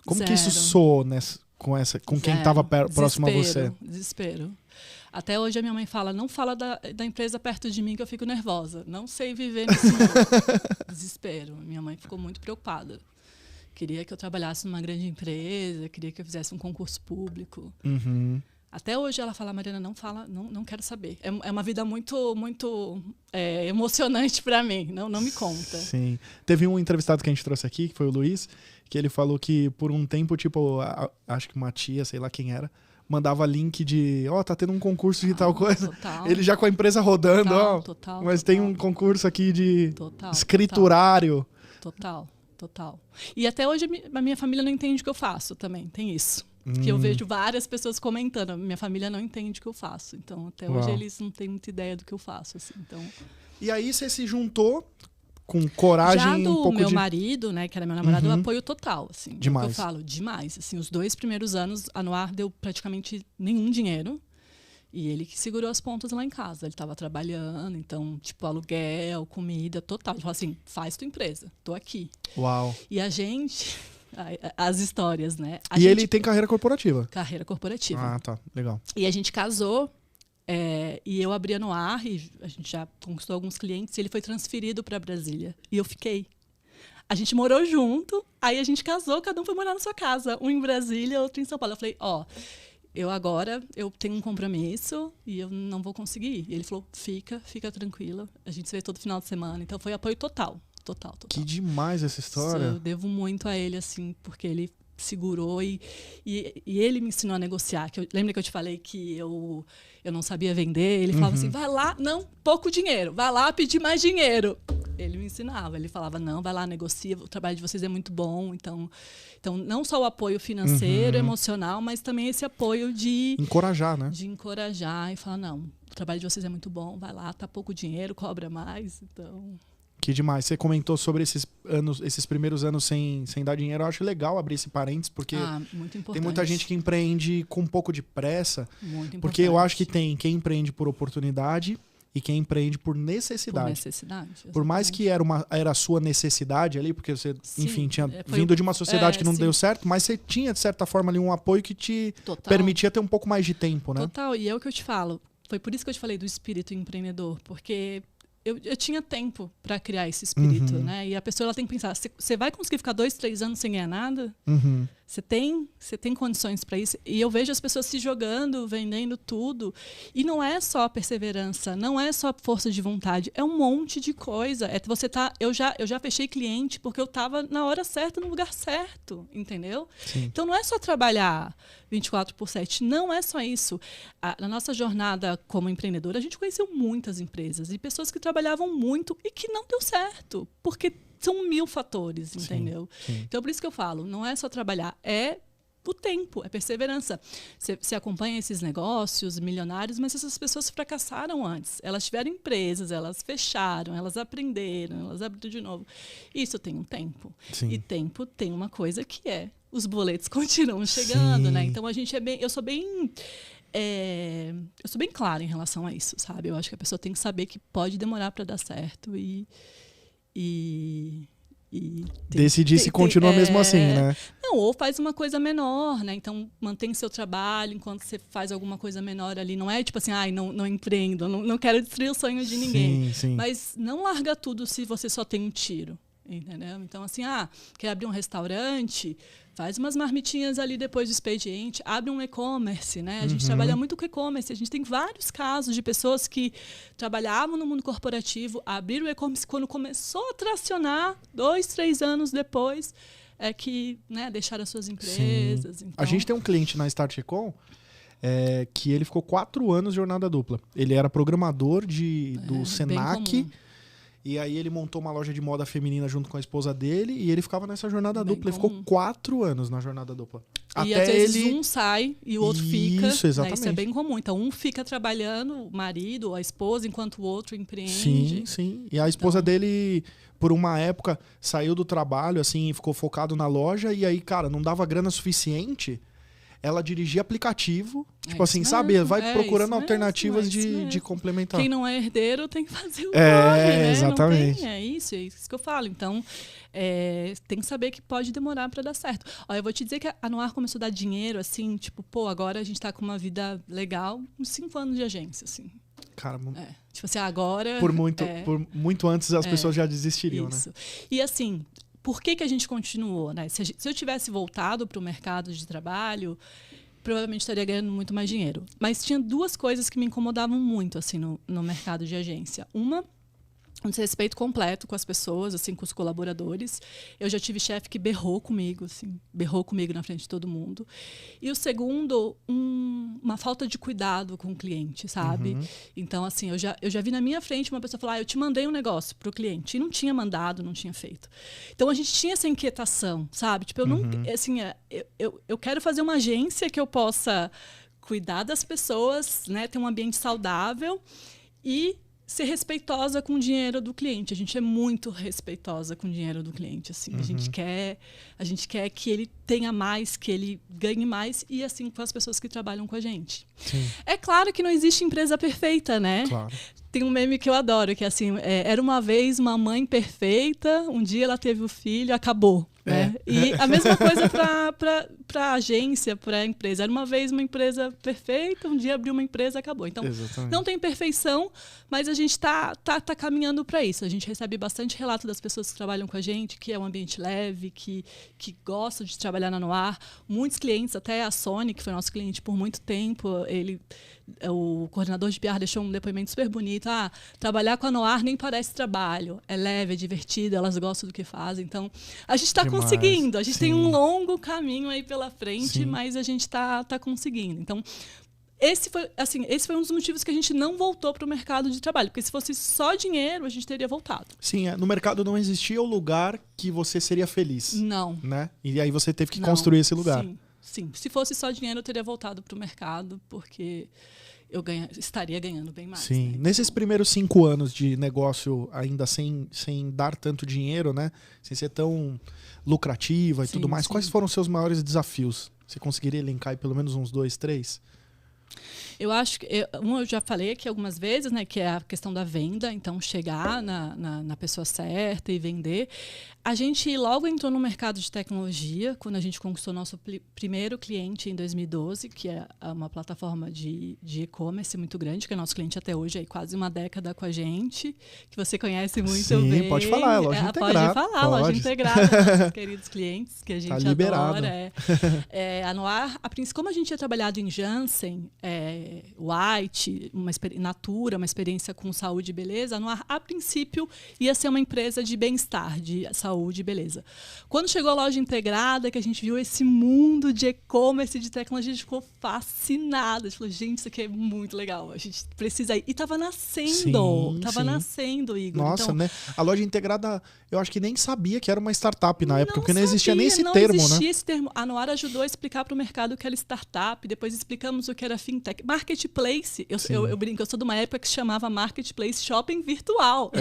[SPEAKER 1] Como que isso soou com quem estava próximo a você?
[SPEAKER 2] Desespero. Até hoje a minha mãe fala, não fala da empresa perto de mim que eu fico nervosa. Não sei viver nesse mundo. Desespero. Minha mãe ficou muito preocupada. Queria que eu trabalhasse numa grande empresa, queria que eu fizesse um concurso público. Até hoje ela fala, Mariana, não fala, não quero saber. É uma vida muito, muito emocionante para mim. Não me conta.
[SPEAKER 1] Sim. Teve um entrevistado que a gente trouxe aqui, que foi o Luiz, que ele falou que por um tempo, tipo, acho que uma tia, sei lá quem era, mandava link de, tá tendo um concurso de tal coisa.
[SPEAKER 2] Total.
[SPEAKER 1] Ele já com a empresa rodando,
[SPEAKER 2] total,
[SPEAKER 1] mas
[SPEAKER 2] total.
[SPEAKER 1] tem um concurso aqui de
[SPEAKER 2] Total,
[SPEAKER 1] escriturário.
[SPEAKER 2] Total. E até hoje a minha família não entende o que eu faço também, tem isso. Que eu vejo várias pessoas comentando, minha família não entende o que eu faço. Então, até hoje eles não têm muita ideia do que eu faço. Assim, então...
[SPEAKER 1] E aí você se juntou com coragem...
[SPEAKER 2] Já do
[SPEAKER 1] um pouco
[SPEAKER 2] meu marido, né, que era meu namorado, apoio total. Assim,
[SPEAKER 1] demais.
[SPEAKER 2] É o que eu falo, demais. Assim, os 2 primeiros anos, a Noir deu praticamente nenhum dinheiro. E ele que segurou as pontas lá em casa. Ele estava trabalhando, então, tipo, aluguel, comida, total. Ele falou assim, faz tua empresa, tô aqui.
[SPEAKER 1] Uau.
[SPEAKER 2] E a gente... As histórias, né?
[SPEAKER 1] Ele tem carreira corporativa?
[SPEAKER 2] Carreira corporativa.
[SPEAKER 1] Ah, tá. Legal.
[SPEAKER 2] E a gente casou, e eu abri a Noir, e a gente já conquistou alguns clientes, e ele foi transferido para Brasília. E eu fiquei. A gente morou junto, aí a gente casou, cada um foi morar na sua casa. Um em Brasília, outro em São Paulo. Eu falei, eu tenho um compromisso e eu não vou conseguir. E ele falou, fica tranquila, a gente se vê todo final de semana. Então foi apoio total.
[SPEAKER 1] Que demais essa história.
[SPEAKER 2] Eu devo muito a ele, assim, porque ele segurou e ele me ensinou a negociar. Lembra que eu te falei que eu não sabia vender? Ele falava assim, vai lá, não, pouco dinheiro, vai lá pedir mais dinheiro. Ele me ensinava, ele falava, não, vai lá, negocia, o trabalho de vocês é muito bom. Então não só o apoio financeiro, emocional, mas também esse apoio de...
[SPEAKER 1] Encorajar, né?
[SPEAKER 2] De encorajar e falar, não, o trabalho de vocês é muito bom, vai lá, tá pouco dinheiro, cobra mais, então...
[SPEAKER 1] Que demais. Você comentou sobre esses primeiros anos sem dar dinheiro. Eu acho legal abrir esse parênteses, porque tem muita gente que empreende com um pouco de pressa.
[SPEAKER 2] Muito importante.
[SPEAKER 1] Porque eu acho que tem quem empreende por oportunidade e quem empreende por necessidade.
[SPEAKER 2] Por necessidade. Exatamente.
[SPEAKER 1] Por mais que era a sua necessidade ali, porque você, enfim, tinha
[SPEAKER 2] foi
[SPEAKER 1] vindo de uma sociedade que não
[SPEAKER 2] sim.
[SPEAKER 1] deu certo, mas você tinha, de certa forma, ali um apoio que te permitia ter um pouco mais de tempo, né?
[SPEAKER 2] Total. E é o que eu te falo. Foi por isso que eu te falei do espírito empreendedor, porque... Eu tinha tempo para criar esse espírito, né? E a pessoa ela tem que pensar, você vai conseguir ficar 2, 3 anos sem ganhar nada? Você tem condições para isso? E eu vejo as pessoas se jogando, vendendo tudo. E não é só perseverança, não é só força de vontade, é um monte de coisa. Eu já fechei cliente porque eu estava na hora certa, no lugar certo, entendeu?
[SPEAKER 1] Sim.
[SPEAKER 2] Então não é só trabalhar 24/7, não é só isso. Na nossa jornada como empreendedora, a gente conheceu muitas empresas e pessoas que trabalhavam muito e que não deu certo, porque são 1000 fatores, entendeu?
[SPEAKER 1] Sim.
[SPEAKER 2] Então, por isso que eu falo, não é só trabalhar, é o tempo, é perseverança. Você acompanha esses negócios milionários, mas essas pessoas fracassaram antes. Elas tiveram empresas, elas fecharam, elas aprenderam, elas abriram de novo. Isso tem um tempo.
[SPEAKER 1] Sim.
[SPEAKER 2] E tempo tem uma coisa que é, os boletos continuam chegando,
[SPEAKER 1] Sim.
[SPEAKER 2] né? Então, eu sou bem clara em relação a isso, sabe? Eu acho que a pessoa tem que saber que pode demorar para dar certo e
[SPEAKER 1] decidir se continua mesmo assim, né?
[SPEAKER 2] Não, ou faz uma coisa menor, né? Então, mantém seu trabalho enquanto você faz alguma coisa menor ali. Não é tipo assim, não empreendo, não quero destruir o sonho de ninguém.
[SPEAKER 1] Sim.
[SPEAKER 2] Mas não larga tudo se você só tem um tiro, entendeu? Então, assim, quer abrir um restaurante... Faz umas marmitinhas ali depois do expediente, abre um e-commerce, né? A gente trabalha muito com e-commerce, a gente tem vários casos de pessoas que trabalhavam no mundo corporativo, abriram o e-commerce quando começou a tracionar, 2, 3 anos depois, é que, né, deixaram as suas empresas. Então...
[SPEAKER 1] A gente tem um cliente na Start Econ que ele ficou 4 anos de jornada dupla. Ele era programador do Senac. E aí ele montou uma loja de moda feminina junto com a esposa dele e ele ficava nessa jornada dupla. Ele ficou 4 anos na jornada dupla.
[SPEAKER 2] E às vezes um sai e o outro fica.
[SPEAKER 1] Isso, exatamente.
[SPEAKER 2] Né? Isso é bem comum. Então um fica trabalhando, o marido, a esposa, enquanto o outro
[SPEAKER 1] Sim,
[SPEAKER 2] empreende.
[SPEAKER 1] sim. E a esposa dele, por uma época, saiu do trabalho, assim, ficou focado na loja e aí, cara, não dava grana suficiente. Ela dirigia aplicativo, tipo assim,
[SPEAKER 2] mesmo,
[SPEAKER 1] sabe? Vai procurando alternativas de complementar.
[SPEAKER 2] Quem não é herdeiro tem que fazer o corre, né?
[SPEAKER 1] Exatamente.
[SPEAKER 2] É isso que eu falo. Então, tem que saber que pode demorar para dar certo. Olha, eu vou te dizer que a Noir começou a dar dinheiro, assim, tipo, agora a gente tá com uma vida legal, uns 5 anos de agência, assim.
[SPEAKER 1] Cara,
[SPEAKER 2] tipo assim, agora...
[SPEAKER 1] Por muito antes as pessoas já desistiriam,
[SPEAKER 2] isso.
[SPEAKER 1] né?
[SPEAKER 2] E assim... Por que a gente continuou, né? Se eu tivesse voltado para o mercado de trabalho, provavelmente estaria ganhando muito mais dinheiro. Mas tinha duas coisas que me incomodavam muito assim no mercado de agência. Uma, um desrespeito completo com as pessoas, assim, com os colaboradores. Eu já tive chefe que berrou comigo, assim, berrou comigo na frente de todo mundo. E o segundo, uma falta de cuidado com o cliente, sabe? Então, assim, eu já vi na minha frente uma pessoa falar, eu te mandei um negócio pro cliente. E não tinha mandado, não tinha feito. Então, a gente tinha essa inquietação, sabe? Tipo, eu não... Assim, eu quero fazer uma agência que eu possa cuidar das pessoas, né? Ter um ambiente saudável e ser respeitosa com o dinheiro do cliente. A gente é muito respeitosa com o dinheiro do cliente. Assim. A gente quer que ele tenha mais, que ele ganhe mais, e assim com as pessoas que trabalham com a gente.
[SPEAKER 1] Sim.
[SPEAKER 2] É claro que não existe empresa perfeita, né?
[SPEAKER 1] Claro.
[SPEAKER 2] Tem um meme que eu adoro, que é assim, era uma vez uma mãe perfeita, um dia ela teve o filho, acabou. Né? E a mesma coisa para a agência, para a empresa. Era uma vez uma empresa perfeita, um dia abriu uma empresa, acabou. Então, não tem perfeição, mas a gente está caminhando para isso. A gente recebe bastante relato das pessoas que trabalham com a gente, que é um ambiente leve, que gostam de trabalhar na Noir. Muitos clientes, até a Sony, que foi nosso cliente por muito tempo, o coordenador de PR deixou um depoimento super bonito. Trabalhar com a Noir nem parece trabalho. É leve, é divertido, elas gostam do que fazem. Então, a gente está conseguindo. A gente tem um longo caminho aí pela frente, mas a gente está conseguindo. Então, esse foi um dos motivos que a gente não voltou para o mercado de trabalho. Porque se fosse só dinheiro, a gente teria voltado.
[SPEAKER 1] Sim, no mercado não existia o lugar que você seria feliz.
[SPEAKER 2] Não.
[SPEAKER 1] Né? E aí você teve que construir esse lugar.
[SPEAKER 2] Sim. Se fosse só dinheiro, eu teria voltado para o mercado, porque eu estaria ganhando bem mais.
[SPEAKER 1] Sim.
[SPEAKER 2] Né?
[SPEAKER 1] Nesses primeiros 5 anos de negócio, ainda sem dar tanto dinheiro, né? Sem ser tão lucrativa e tudo mais, quais foram os seus maiores desafios? Você conseguiria elencar aí pelo menos uns 2, 3?
[SPEAKER 2] Eu acho que eu já falei aqui algumas vezes, né, que é a questão da venda, então chegar na pessoa certa e vender. A gente logo entrou no mercado de tecnologia, quando a gente conquistou nosso primeiro cliente em 2012, que é uma plataforma de e-commerce muito grande, que é nosso cliente até hoje, aí quase uma década com a gente, que você conhece muito bem.
[SPEAKER 1] Sim, pode falar, é Loja Integrada.
[SPEAKER 2] Pode falar, Loja Integrada, nossos queridos clientes, que a gente adora. A Noir, como a gente tinha trabalhado em Janssen, White, Natura, uma experiência com saúde e beleza, a Noir, a princípio, ia ser uma empresa de bem-estar, de saúde e beleza. Quando chegou a Loja Integrada, que a gente viu esse mundo de e-commerce, de tecnologia, a gente ficou fascinada. A gente falou, gente, isso aqui é muito legal, a gente precisa ir. E estava nascendo, nascendo, Igor.
[SPEAKER 1] Nossa, então, né? A Loja Integrada, eu acho que nem sabia que era uma startup na época, porque não existia nem esse termo, né?
[SPEAKER 2] Não existia esse termo. A Noir ajudou a explicar para o mercado o que era startup, depois explicamos o que era fintech. Marketplace, eu brinco, eu sou de uma época que se chamava Marketplace Shopping Virtual.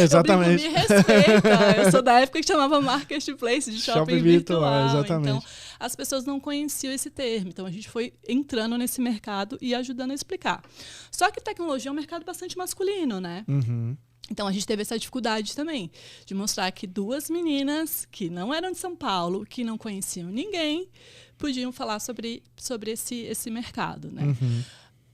[SPEAKER 1] Exatamente.
[SPEAKER 2] Eu brinco, me respeita. Eu sou da época que chamava Marketplace de Shopping Virtual.
[SPEAKER 1] Exatamente.
[SPEAKER 2] Então, as pessoas não conheciam esse termo. Então, a gente foi entrando nesse mercado e ajudando a explicar. Só que tecnologia é um mercado bastante masculino, né? Então, a gente teve essa dificuldade também, de mostrar que duas meninas que não eram de São Paulo, que não conheciam ninguém, podiam falar sobre esse mercado, né?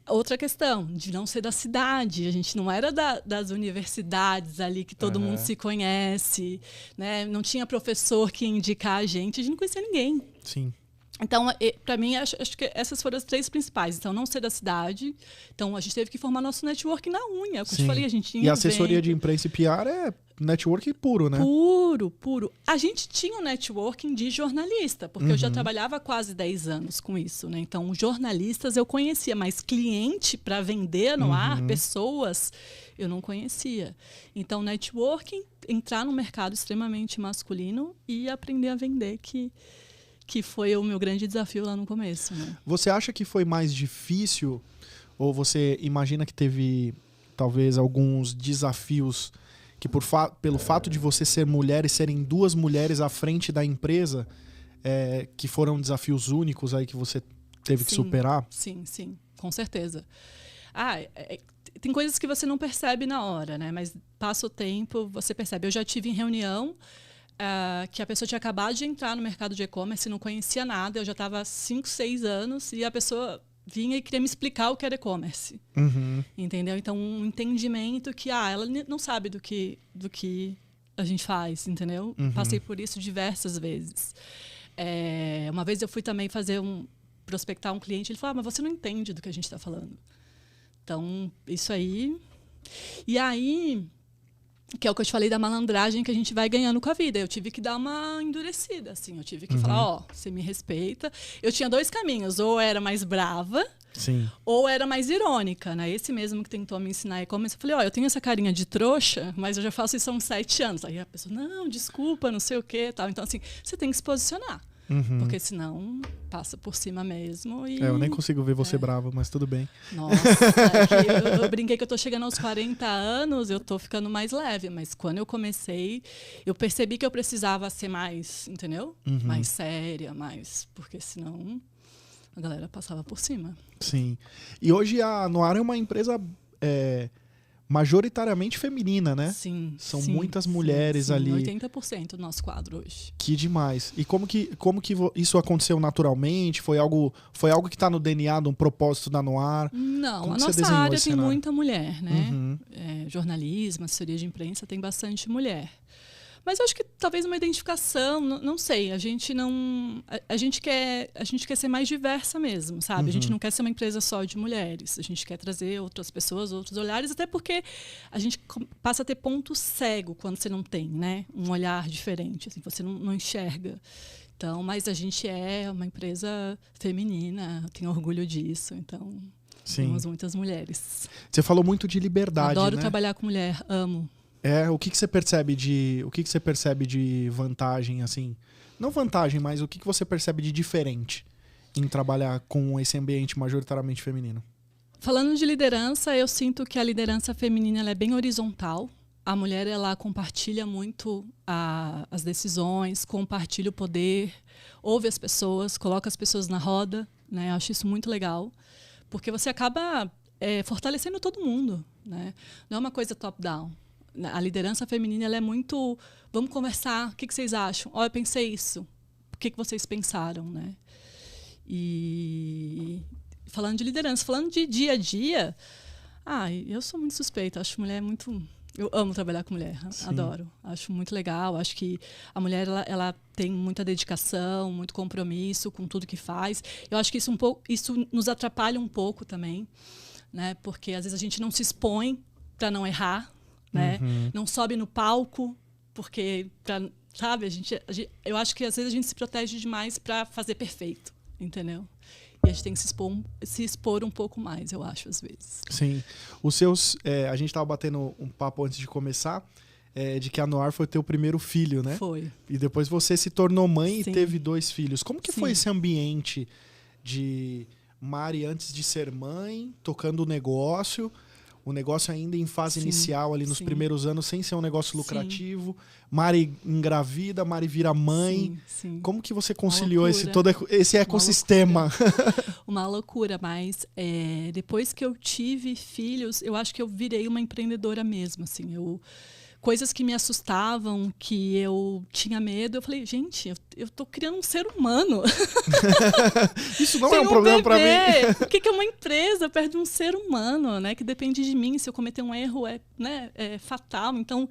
[SPEAKER 2] Outra questão, de não ser da cidade. A gente não era das universidades ali que todo mundo se conhece, né? Não tinha professor que ia indicar a gente não conhecia ninguém.
[SPEAKER 1] Sim.
[SPEAKER 2] Então, para mim, acho que essas foram as 3 principais. Então, não ser da cidade. Então, a gente teve que formar nosso network na unha. Como eu te falei, a gente tinha
[SPEAKER 1] E a assessoria de imprensa e PR é network puro, né?
[SPEAKER 2] Puro. A gente tinha um networking de jornalista, porque eu já trabalhava há quase 10 anos com isso, né? Então, jornalistas eu conhecia, mas cliente para vender no ar, pessoas, eu não conhecia. Então, networking, entrar no mercado extremamente masculino e aprender a vender, que foi o meu grande desafio lá no começo, né?
[SPEAKER 1] Você acha que foi mais difícil, ou você imagina que teve talvez alguns desafios que pelo fato de você ser mulher e serem 2 mulheres à frente da empresa, que foram desafios únicos aí que você teve que superar?
[SPEAKER 2] Sim, com certeza. Tem coisas que você não percebe na hora, né? Mas passa o tempo, você percebe. Eu já tive em reunião que a pessoa tinha acabado de entrar no mercado de e-commerce, não conhecia nada, eu já estava há 5, 6 anos, e a pessoa vinha e queria me explicar o que era e-commerce. Entendeu? Então, um entendimento que ela não sabe do que a gente faz, entendeu? Passei por isso diversas vezes. Uma vez eu fui também fazer prospectar um cliente, ele falava, mas você não entende do que a gente está falando. Então, isso aí... E aí, que é o que eu te falei da malandragem que a gente vai ganhando com a vida. Eu tive que dar uma endurecida, assim. Eu tive que falar, ó, você me respeita. Eu tinha 2 caminhos. Ou era mais brava,
[SPEAKER 1] Sim.
[SPEAKER 2] ou era mais irônica, né? Esse mesmo que tentou me ensinar e-commerce, eu falei, ó, eu tenho essa carinha de trouxa, mas eu já faço isso há uns 7 anos. Aí a pessoa, não, desculpa, não sei o quê, tal. Então, assim, você tem que se posicionar. Porque senão passa por cima mesmo. E...
[SPEAKER 1] eu nem consigo ver você brava, mas tudo bem.
[SPEAKER 2] Nossa, eu brinquei que eu tô chegando aos 40 anos, eu tô ficando mais leve. Mas quando eu comecei, eu percebi que eu precisava ser mais, entendeu? Mais séria, mais... Porque senão a galera passava por cima.
[SPEAKER 1] Sim. E hoje a Noir é uma empresa majoritariamente feminina, né?
[SPEAKER 2] Sim.
[SPEAKER 1] São muitas mulheres ali.
[SPEAKER 2] 80% do nosso quadro hoje.
[SPEAKER 1] Que demais. E como que isso aconteceu naturalmente? Foi algo que está no DNA de um propósito da Noir?
[SPEAKER 2] Não,
[SPEAKER 1] como
[SPEAKER 2] a nossa área tem muita mulher, né?
[SPEAKER 1] Uhum.
[SPEAKER 2] Jornalismo, assessoria de imprensa tem bastante mulher. Mas eu acho que talvez uma identificação, não sei, a gente não... A gente quer ser mais diversa mesmo, sabe? A gente não quer ser uma empresa só de mulheres. A gente quer trazer outras pessoas, outros olhares, até porque a gente passa a ter ponto cego quando você não tem, né? Um olhar diferente, assim, você não enxerga. Então, mas a gente é uma empresa feminina, tenho orgulho disso, então...
[SPEAKER 1] Sim.
[SPEAKER 2] Temos muitas mulheres.
[SPEAKER 1] Você falou muito de liberdade,
[SPEAKER 2] Adoro
[SPEAKER 1] né?
[SPEAKER 2] trabalhar com mulher, amo.
[SPEAKER 1] O que você percebe de vantagem, assim? Não vantagem, mas o que você percebe de diferente em trabalhar com esse ambiente majoritariamente feminino?
[SPEAKER 2] Falando de liderança, eu sinto que a liderança feminina ela é bem horizontal. A mulher ela compartilha muito as decisões, compartilha o poder, ouve as pessoas, coloca as pessoas na roda, né? Eu acho isso muito legal, porque você acaba fortalecendo todo mundo, né? Não é uma coisa top-down. A liderança feminina ela é muito... Vamos conversar, o que vocês acham? Eu pensei isso. O que vocês pensaram, né? E falando de liderança, falando de dia a dia... eu sou muito suspeita. Acho mulher muito... Eu amo trabalhar com mulher. Sim. Adoro. Acho muito legal. Acho que a mulher ela tem muita dedicação, muito compromisso com tudo que faz. Eu acho que isso nos atrapalha um pouco também, né? Porque às vezes a gente não se expõe para não errar. Né? Não sobe no palco, porque, sabe, eu acho que às vezes a gente se protege demais para fazer perfeito, entendeu? E a gente tem que se expor um pouco mais, eu acho, às vezes.
[SPEAKER 1] Sim. A gente estava batendo um papo antes de começar, de que a Noir foi teu primeiro filho, né?
[SPEAKER 2] Foi.
[SPEAKER 1] E depois você se tornou mãe
[SPEAKER 2] Sim.
[SPEAKER 1] e teve 2 filhos. Como que
[SPEAKER 2] Sim.
[SPEAKER 1] foi esse ambiente de Mari antes de ser mãe, tocando o negócio ainda em fase inicial, ali nos primeiros anos, sem ser um negócio lucrativo. Mari engravida, Mari vira mãe.
[SPEAKER 2] Sim.
[SPEAKER 1] Como que você conciliou todo esse ecossistema?
[SPEAKER 2] Uma loucura, mas depois que eu tive filhos, eu acho que eu virei uma empreendedora mesmo. Assim, coisas que me assustavam, que eu tinha medo, eu falei, gente, eu tô criando um ser humano.
[SPEAKER 1] Isso não é um problema para mim.
[SPEAKER 2] O que é uma empresa perto de um ser humano, né? Que depende de mim. Se eu cometer um erro, é fatal. Então,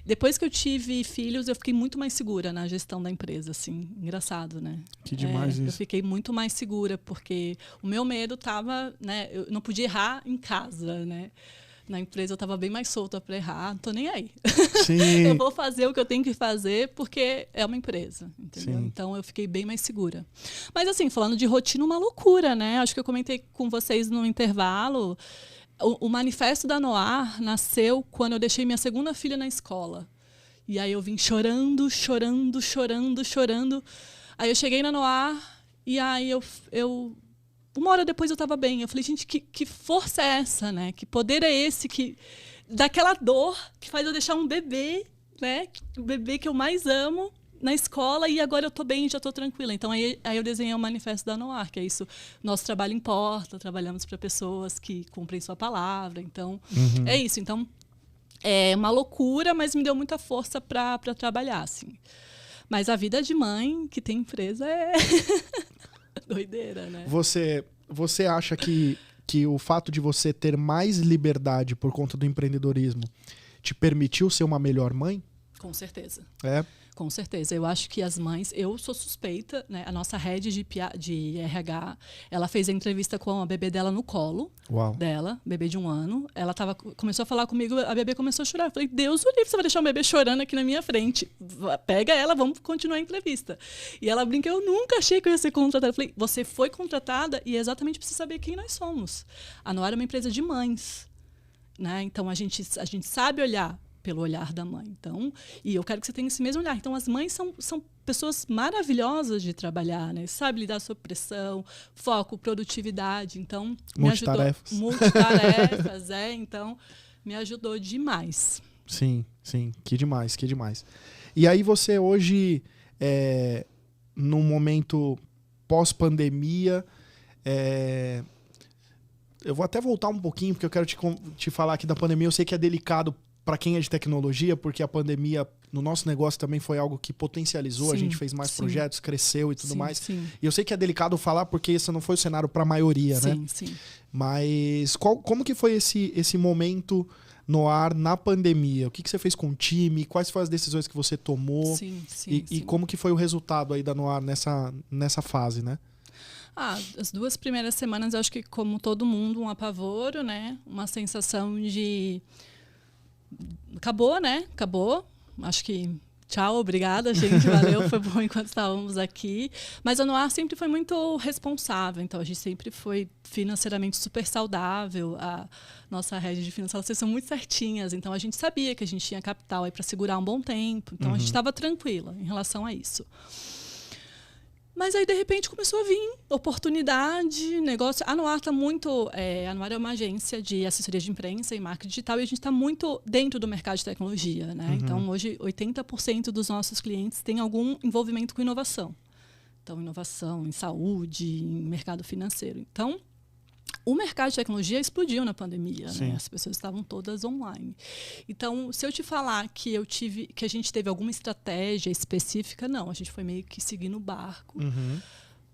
[SPEAKER 2] depois que eu tive filhos, eu fiquei muito mais segura na gestão da empresa, assim. Engraçado, né?
[SPEAKER 1] Que demais isso.
[SPEAKER 2] Eu fiquei muito mais segura, porque o meu medo estava, né? Eu não podia errar em casa, né? Na empresa eu estava bem mais solta para errar, não tô nem aí.
[SPEAKER 1] Sim.
[SPEAKER 2] Eu vou fazer o que eu tenho que fazer porque é uma empresa, entendeu?
[SPEAKER 1] Sim.
[SPEAKER 2] Então eu fiquei bem mais segura. Mas assim, falando de rotina, uma loucura, né? Acho que eu comentei com vocês no intervalo. O manifesto da Noir nasceu quando eu deixei minha segunda filha na escola. E aí eu vim chorando. Aí eu cheguei na Noir e aí eu uma hora depois eu estava bem. Eu falei, gente, que força é essa, né? Que poder é esse que daquela dor que faz eu deixar um bebê, né? O bebê que eu mais amo na escola e agora eu tô bem, já tô tranquila. Então aí eu desenhei o manifesto da Noir, que é isso. Nosso trabalho importa, trabalhamos para pessoas que cumprem sua palavra. Então, é isso. Então, é uma loucura, mas me deu muita força para trabalhar, assim. Mas a vida de mãe que tem empresa é doideira, né?
[SPEAKER 1] Você acha que o fato de você ter mais liberdade por conta do empreendedorismo te permitiu ser uma melhor mãe?
[SPEAKER 2] Com certeza. Com certeza. Eu acho que as mães... Eu sou suspeita, né? A nossa head de RH, ela fez a entrevista com a bebê dela no colo.
[SPEAKER 1] Uau.
[SPEAKER 2] Dela, bebê de 1 ano. Ela começou a falar comigo, a bebê começou a chorar. Eu falei, Deus o livre, você vai deixar um bebê chorando aqui na minha frente. Pega ela, vamos continuar a entrevista. E ela brinca, eu nunca achei que eu ia ser contratada. Eu falei, você foi contratada e é exatamente para você saber quem nós somos. A Noara é uma empresa de mães. Né? Então, a gente sabe olhar pelo olhar da mãe. Então, e eu quero que você tenha esse mesmo olhar. Então, as mães são pessoas maravilhosas de trabalhar, né? Sabe lidar sob pressão, foco, produtividade. Então,
[SPEAKER 1] multitarefas.
[SPEAKER 2] Multitarefas, então, me ajudou demais.
[SPEAKER 1] Sim, sim. Que demais, que demais. E aí você hoje, num momento pós-pandemia, eu vou até voltar um pouquinho, porque eu quero te falar aqui da pandemia. Eu sei que é delicado para quem é de tecnologia, porque a pandemia no nosso negócio também foi algo que potencializou, sim, a gente fez mais projetos, cresceu e tudo mais.
[SPEAKER 2] Sim.
[SPEAKER 1] E eu sei que é delicado falar porque esse não foi o cenário para a maioria, né?
[SPEAKER 2] Sim.
[SPEAKER 1] Mas como que foi esse momento no ar na pandemia? O que você fez com o time? Quais foram as decisões que você tomou? E como que foi o resultado aí da Noar nessa fase, né?
[SPEAKER 2] As 2 primeiras semanas, eu acho que como todo mundo, um apavoro, né? Uma sensação de... Acabou, né? Acabou. Acho que tchau, obrigada, gente. Valeu, foi bom enquanto estávamos aqui. Mas a Noar sempre foi muito responsável. Então, a gente sempre foi financeiramente super saudável. A nossa rede de finanças, vocês são muito certinhas. Então, a gente sabia que a gente tinha capital aí para segurar um bom tempo. Então, a gente estava tranquila em relação a isso. Mas aí, de repente, começou a vir oportunidade, negócio. A Noar está muito... a Noar é uma agência de assessoria de imprensa e marketing digital e a gente está muito dentro do mercado de tecnologia, né? Então, hoje, 80% dos nossos clientes têm algum envolvimento com inovação. Então, inovação em saúde, em mercado financeiro. Então, o mercado de tecnologia explodiu na pandemia, né? As pessoas estavam todas online. Então, se eu te falar que a gente teve alguma estratégia específica, não. A gente foi meio que seguindo o barco,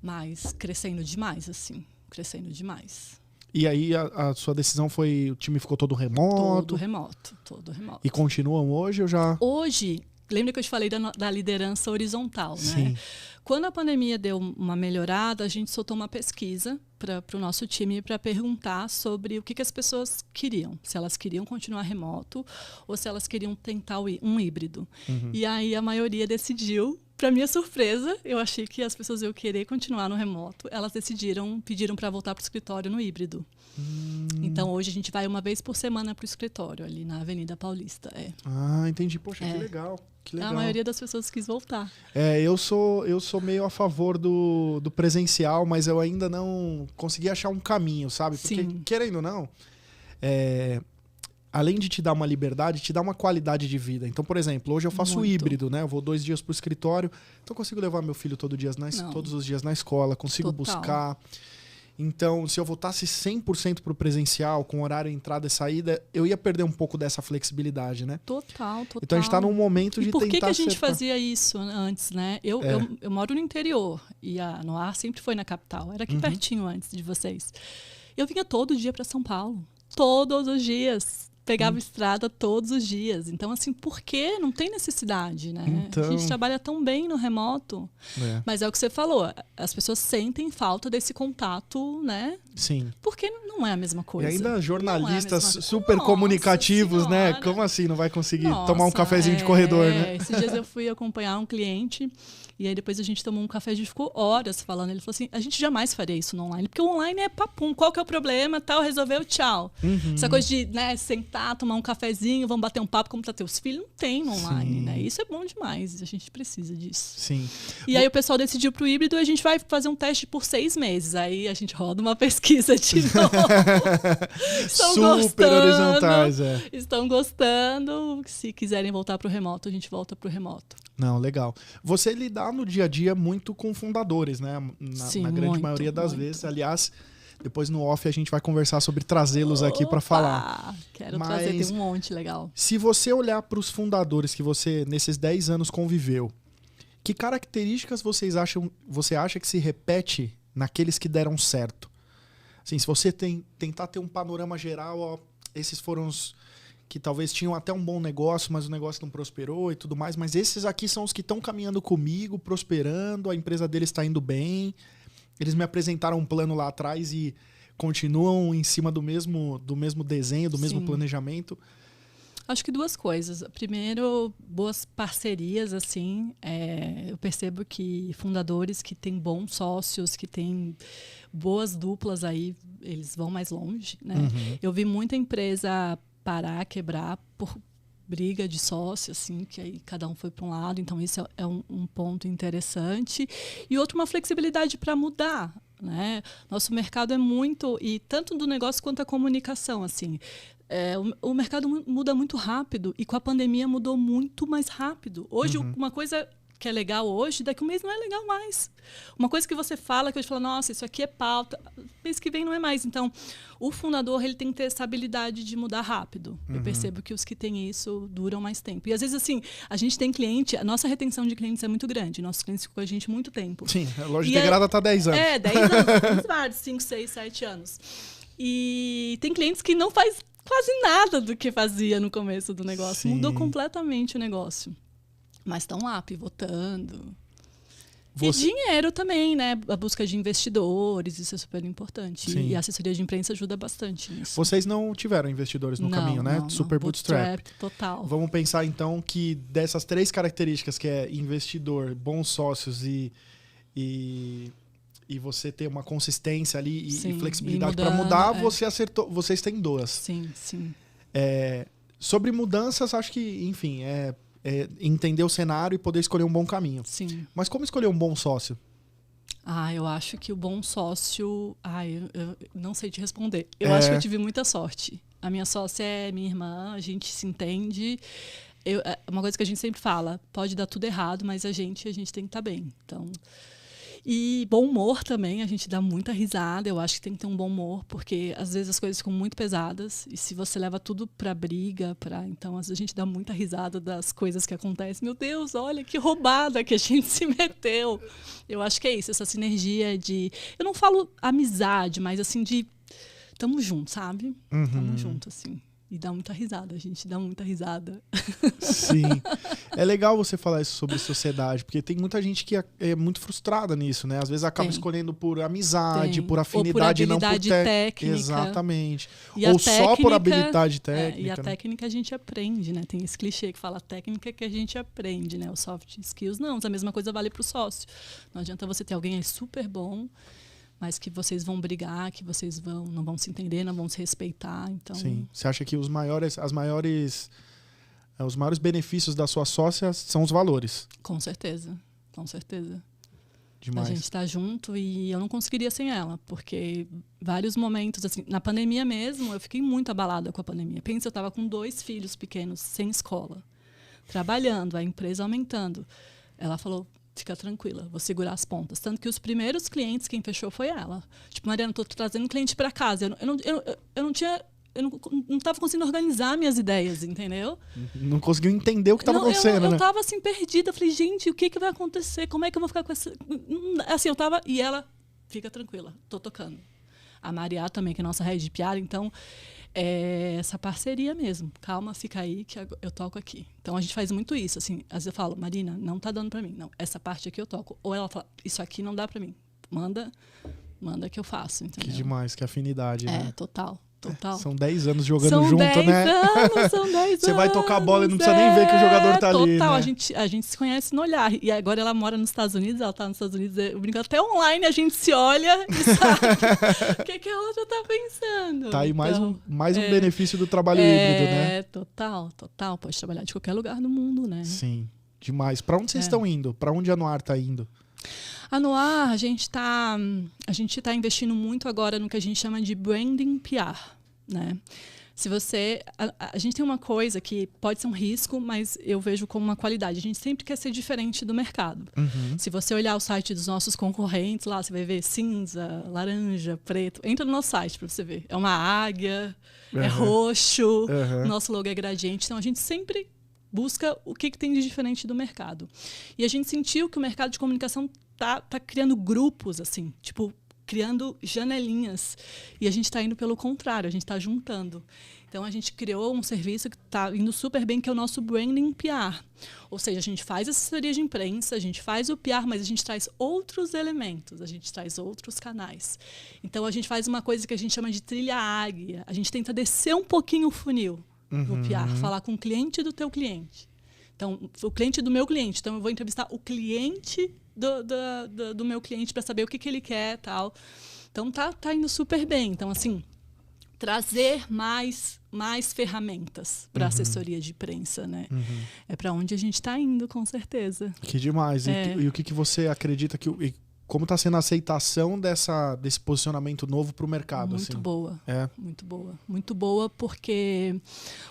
[SPEAKER 2] mas crescendo demais, assim. Crescendo demais.
[SPEAKER 1] E aí a sua decisão foi, o time ficou todo remoto?
[SPEAKER 2] Todo remoto.
[SPEAKER 1] E continuam hoje ou já?
[SPEAKER 2] Hoje, lembra que eu te falei da liderança horizontal, né?
[SPEAKER 1] Sim.
[SPEAKER 2] Quando a pandemia deu uma melhorada, a gente soltou uma pesquisa para o nosso time para perguntar sobre o que as pessoas queriam. Se elas queriam continuar remoto ou se elas queriam tentar um híbrido. E aí a maioria decidiu, para minha surpresa, eu achei que as pessoas iam querer continuar no remoto. Elas pediram para voltar para o escritório no híbrido. Então hoje a gente vai uma vez por semana para o escritório, ali na Avenida Paulista.
[SPEAKER 1] Entendi. Poxa, que legal. Que legal.
[SPEAKER 2] A maioria das pessoas quis voltar.
[SPEAKER 1] Eu sou meio a favor do presencial, mas eu ainda não consegui achar um caminho, sabe? Porque, querendo ou não, além de te dar uma liberdade, te dá uma qualidade de vida. Então, por exemplo, hoje eu faço híbrido, né? Eu vou 2 dias pro escritório, então eu consigo levar meu filho todos os dias na escola, consigo buscar. Então, se eu voltasse 100% pro presencial, com horário entrada e saída, eu ia perder um pouco dessa flexibilidade, né?
[SPEAKER 2] Total.
[SPEAKER 1] Então, a gente tá num momento de tentar...
[SPEAKER 2] E por que a gente fazia isso antes, né? Eu moro no interior e a Noar sempre foi na capital. Era aqui pertinho antes de vocês. Eu vinha todo dia para São Paulo. Todos os dias. Pegava estrada todos os dias. Então, assim, por que? Não tem necessidade, né?
[SPEAKER 1] Então...
[SPEAKER 2] A gente trabalha tão bem no remoto. Mas é o que você falou. As pessoas sentem falta desse contato, né?
[SPEAKER 1] Sim.
[SPEAKER 2] Porque não é a mesma coisa.
[SPEAKER 1] E ainda jornalistas super comunicativos,
[SPEAKER 2] senhora,
[SPEAKER 1] né? Como assim? Não vai conseguir tomar um cafezinho de corredor, né?
[SPEAKER 2] Esses dias eu fui acompanhar um cliente e aí depois a gente tomou um café, a gente ficou horas falando. Ele falou assim, a gente jamais faria isso no online, porque o online é papum. Qual que é o problema? Tal, resolveu, tchau. Essa coisa de, né, sentar, tomar um cafezinho, vamos bater um papo como tá teus filhos, não tem no online, né? Isso é bom demais, a gente precisa disso.
[SPEAKER 1] Sim.
[SPEAKER 2] E aí o pessoal decidiu pro híbrido e a gente vai fazer um teste por 6 meses. Aí a gente roda uma pesquisa de novo. Estão
[SPEAKER 1] super horizontais,
[SPEAKER 2] Estão gostando. Se quiserem voltar pro remoto, a gente volta pro remoto.
[SPEAKER 1] Não, legal. Você lidar no dia a dia muito com fundadores, né? Na grande maioria das vezes. Aliás, depois no off a gente vai conversar sobre trazê-los aqui para falar.
[SPEAKER 2] Quero trazer, tem um monte legal.
[SPEAKER 1] Se você olhar para os fundadores que você, nesses 10 anos, conviveu, que características você acha que se repete naqueles que deram certo? Assim, se você tentar ter um panorama geral, esses foram os que talvez tinham até um bom negócio, mas o negócio não prosperou e tudo mais. Mas esses aqui são os que estão caminhando comigo, prosperando, a empresa deles está indo bem. Eles me apresentaram um plano lá atrás e continuam em cima do mesmo desenho, do mesmo planejamento.
[SPEAKER 2] Acho que 2 coisas. Primeiro, boas parcerias, assim. Eu percebo que fundadores que têm bons sócios, que têm boas duplas aí, eles vão mais longe, né? Eu vi muita empresa parar, quebrar por briga de sócio, assim, que aí cada um foi para um lado. Então, isso é um ponto interessante. E outro, uma flexibilidade para mudar, né? Nosso mercado é muito... E tanto do negócio quanto a comunicação, assim... o mercado muda muito rápido e com a pandemia mudou muito mais rápido. Hoje, uma coisa que é legal hoje, daqui a um mês não é legal mais. Uma coisa que você fala, que hoje fala, nossa, isso aqui é pauta, mês que vem não é mais. Então, o fundador ele tem que ter essa habilidade de mudar rápido. Eu percebo que os que têm isso duram mais tempo. E às vezes, assim, a gente tem cliente, a nossa retenção de clientes é muito grande. Nossos clientes ficam com a gente muito tempo.
[SPEAKER 1] Sim, a loja integrada está 10 anos.
[SPEAKER 2] 10 anos, vários, 5, 6, 7 anos. E tem clientes que não faz quase nada do que fazia no começo do negócio. Sim. Mudou completamente o negócio. Mas estão lá, pivotando. E dinheiro também, né? A busca de investidores, isso é super importante. Sim. E a assessoria de imprensa ajuda bastante nisso.
[SPEAKER 1] Vocês não tiveram investidores no caminho, né?
[SPEAKER 2] Não,
[SPEAKER 1] super bootstrap.
[SPEAKER 2] Total.
[SPEAKER 1] Vamos pensar, então, que dessas 3 características, que é investidor, bons sócios e você ter uma consistência ali e flexibilidade para mudar, você acertou. Vocês têm 2.
[SPEAKER 2] Sim, sim.
[SPEAKER 1] Sobre mudanças, acho que, enfim, entender o cenário e poder escolher um bom caminho.
[SPEAKER 2] Sim.
[SPEAKER 1] Mas como escolher um bom sócio?
[SPEAKER 2] Eu acho que o bom sócio... eu não sei te responder. Eu acho que eu tive muita sorte. A minha sócia é minha irmã, a gente se entende. Uma coisa que a gente sempre fala, pode dar tudo errado, mas a gente tem que estar bem. Então... E bom humor também, a gente dá muita risada. Eu acho que tem que ter um bom humor, porque às vezes as coisas ficam muito pesadas. E se você leva tudo pra briga, então às vezes a gente dá muita risada das coisas que acontecem. Meu Deus, olha que roubada que a gente se meteu. Eu acho que é isso, essa sinergia de... Eu não falo amizade, mas assim, de... Tamo junto, sabe? Tamo junto, assim. E dá muita risada, a gente dá muita risada.
[SPEAKER 1] Sim. É legal você falar isso sobre sociedade, porque tem muita gente que é muito frustrada nisso, né? Às vezes acaba escolhendo por amizade, por afinidade,
[SPEAKER 2] ou por habilidade
[SPEAKER 1] não por
[SPEAKER 2] técnica.
[SPEAKER 1] Exatamente.
[SPEAKER 2] E
[SPEAKER 1] ou só por habilidade técnica.
[SPEAKER 2] E a técnica a gente aprende, né? Tem esse clichê que fala técnica que a gente aprende, né? Os soft skills, não. A mesma coisa vale para o sócio. Não adianta você ter alguém aí super bom, mas que vocês vão brigar, que vocês não vão se entender, não vão se respeitar. Então...
[SPEAKER 1] Sim. Você acha que os maiores benefícios da sua sócia são os valores?
[SPEAKER 2] Com certeza. Com certeza.
[SPEAKER 1] Demais.
[SPEAKER 2] A gente está junto e eu não conseguiria sem ela, porque vários momentos, assim, na pandemia mesmo, eu fiquei muito abalada com a pandemia. Pensa, eu estava com 2 filhos pequenos, sem escola, trabalhando, a empresa aumentando. Ela falou... Fica tranquila, vou segurar as pontas. Tanto que os primeiros clientes, quem fechou foi ela. Tipo, Mariana, tô trazendo cliente para casa. Eu não estava conseguindo organizar minhas ideias, entendeu?
[SPEAKER 1] Não conseguiu entender o que estava acontecendo,
[SPEAKER 2] eu
[SPEAKER 1] né?
[SPEAKER 2] Eu tava assim, perdida. Eu falei, gente, o que vai acontecer? Como é que eu vou ficar com essa... Assim, eu tava... E ela, fica tranquila, tô tocando. A Maria também, que é nossa head de PR, então... essa parceria mesmo. Calma, fica aí que eu toco aqui. Então a gente faz muito isso, assim. Às vezes eu falo, Marina, não tá dando pra mim. Não, essa parte aqui eu toco. Ou ela fala, isso aqui não dá pra mim. Manda que eu faço, entendeu?
[SPEAKER 1] Que demais, que afinidade, né?
[SPEAKER 2] Total.
[SPEAKER 1] São 10 anos jogando junto, né?
[SPEAKER 2] São 10 anos.
[SPEAKER 1] Você vai tocar a bola e não precisa nem ver que o jogador tá ali,
[SPEAKER 2] total.
[SPEAKER 1] né?
[SPEAKER 2] A gente se conhece no olhar. E agora ela mora nos Estados Unidos, ela tá nos Estados Unidos. Eu brinco, até online a gente se olha e sabe o que a outra tá pensando.
[SPEAKER 1] Tá aí então, mais um benefício do trabalho híbrido, né?
[SPEAKER 2] Total. Pode trabalhar de qualquer lugar do mundo, né?
[SPEAKER 1] Sim, demais. Pra onde vocês estão indo? Pra onde a Anuar tá indo?
[SPEAKER 2] A Noir, a gente tá investindo muito agora no que a gente chama de branding PR, né? Se você... A gente tem uma coisa que pode ser um risco, mas eu vejo como uma qualidade. A gente sempre quer ser diferente do mercado.
[SPEAKER 1] Uhum.
[SPEAKER 2] Se você olhar o site dos nossos concorrentes, lá você vai ver cinza, laranja, preto. Entra no nosso site para você ver. É uma águia, é roxo, nosso logo é gradiente. Então, a gente sempre busca o que tem de diferente do mercado. E a gente sentiu que o mercado de comunicação tá criando grupos, assim, tipo, criando janelinhas. E a gente está indo pelo contrário, a gente está juntando. Então, a gente criou um serviço que está indo super bem, que é o nosso Branding PR. Ou seja, a gente faz assessoria de imprensa, a gente faz o PR, mas a gente traz outros elementos, a gente traz outros canais. Então, a gente faz uma coisa que a gente chama de trilha águia. A gente tenta descer um pouquinho o funil no PR, falar com o cliente do teu cliente. Então, o cliente do meu cliente. Então, eu vou entrevistar o cliente do meu cliente para saber o que ele quer e tal. Então, tá indo super bem. Então, assim, trazer mais ferramentas para assessoria de imprensa, né? É para onde a gente está indo, com certeza.
[SPEAKER 1] Que demais. E o que você acredita que... Como está sendo a aceitação desse posicionamento novo para o mercado?
[SPEAKER 2] Muito
[SPEAKER 1] assim?
[SPEAKER 2] boa, muito boa. Muito boa, porque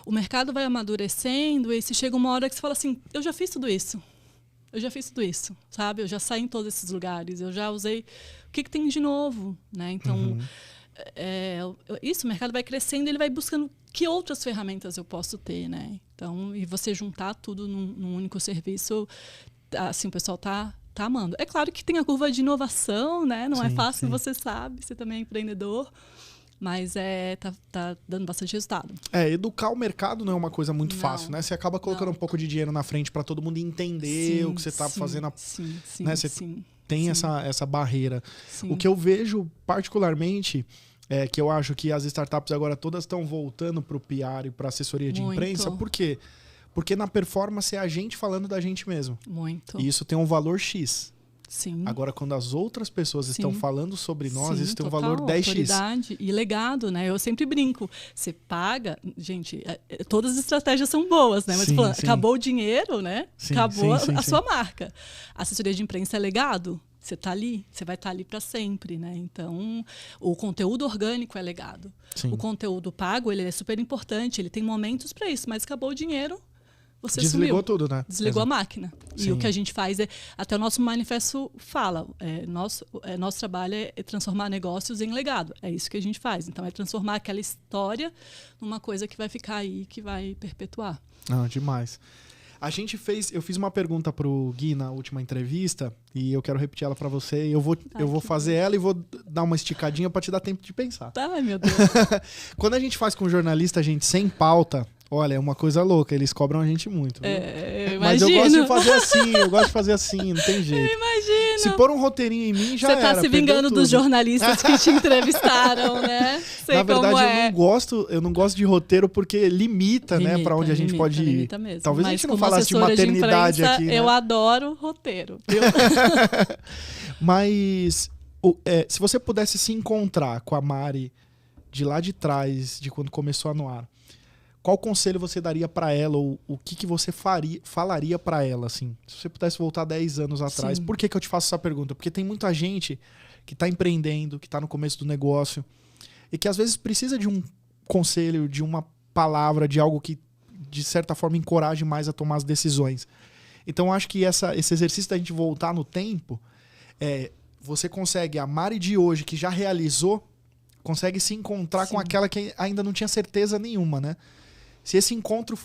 [SPEAKER 2] o mercado vai amadurecendo e se chega uma hora que você fala assim, eu já fiz tudo isso. Sabe? Eu já saí em todos esses lugares, eu já usei... O que tem de novo? Né? Então, isso, o mercado vai crescendo, ele vai buscando que outras ferramentas eu posso ter, né? Então, e você juntar tudo num único serviço, assim, o pessoal tá amando. É claro que tem a curva de inovação, né? Não é fácil, você sabe, você também é empreendedor, mas tá dando bastante resultado.
[SPEAKER 1] Educar o mercado não é uma coisa muito fácil, né? Você acaba colocando um pouco de dinheiro na frente para todo mundo entender o que você está fazendo. Né? Você tem essa barreira. Sim. O que eu vejo particularmente é que eu acho que as startups agora todas estão voltando para o PR e para assessoria de imprensa. Por quê? Porque na performance é a gente falando da gente mesmo.
[SPEAKER 2] Muito.
[SPEAKER 1] E isso tem um valor X.
[SPEAKER 2] Sim.
[SPEAKER 1] Agora, quando as outras pessoas estão falando sobre nós, isso tem um
[SPEAKER 2] total,
[SPEAKER 1] valor 10x.
[SPEAKER 2] Autoridade e legado, né? Eu sempre brinco. Você paga... Gente, todas as estratégias são boas, né? Mas falando, acabou o dinheiro, né? Acabou a sua marca. A assessoria de imprensa é legado. Você está ali, você vai estar ali para sempre, né? Então, o conteúdo orgânico é legado. Sim. O conteúdo pago, ele é super importante, ele tem momentos para isso, mas acabou o dinheiro, você
[SPEAKER 1] desligou tudo, né?
[SPEAKER 2] Desligou a máquina. Sim. E o que a gente faz até o nosso manifesto fala, nosso trabalho é transformar negócios em legado. É isso que a gente faz. Então, é transformar aquela história numa coisa que vai ficar aí, que vai perpetuar.
[SPEAKER 1] Demais. Eu fiz uma pergunta pro Gui na última entrevista e eu quero repetir ela para você. Eu vou fazer ela e vou dar uma esticadinha para te dar tempo de pensar.
[SPEAKER 2] Ai, meu Deus.
[SPEAKER 1] Quando a gente faz com jornalista, a gente sem pauta, olha, é uma coisa louca, eles cobram a gente muito. Mas eu gosto de fazer assim, não tem jeito.
[SPEAKER 2] Eu imagino.
[SPEAKER 1] Se pôr um roteirinho em mim, já era.
[SPEAKER 2] Você tá se vingando dos jornalistas que te entrevistaram, né?
[SPEAKER 1] Na verdade, eu não gosto de roteiro porque limita, né, para onde a gente pode ir.
[SPEAKER 2] Mesmo.
[SPEAKER 1] Talvez
[SPEAKER 2] mas
[SPEAKER 1] a gente não falasse de maternidade aqui, né?
[SPEAKER 2] Eu adoro roteiro.
[SPEAKER 1] Mas se você pudesse se encontrar com a Mari de lá de trás, de quando começou a Noir, qual conselho você daria para ela ou o que você falaria para ela, assim? Se você pudesse voltar 10 anos atrás. Sim. Por que eu te faço essa pergunta? Porque tem muita gente que está empreendendo, que está no começo do negócio e que às vezes precisa de um conselho, de uma palavra, de algo que de certa forma encoraje mais a tomar as decisões. Então acho que esse exercício da gente voltar no tempo, você consegue, a Mari de hoje que já realizou, consegue se encontrar com aquela que ainda não tinha certeza nenhuma, né? Se esse encontro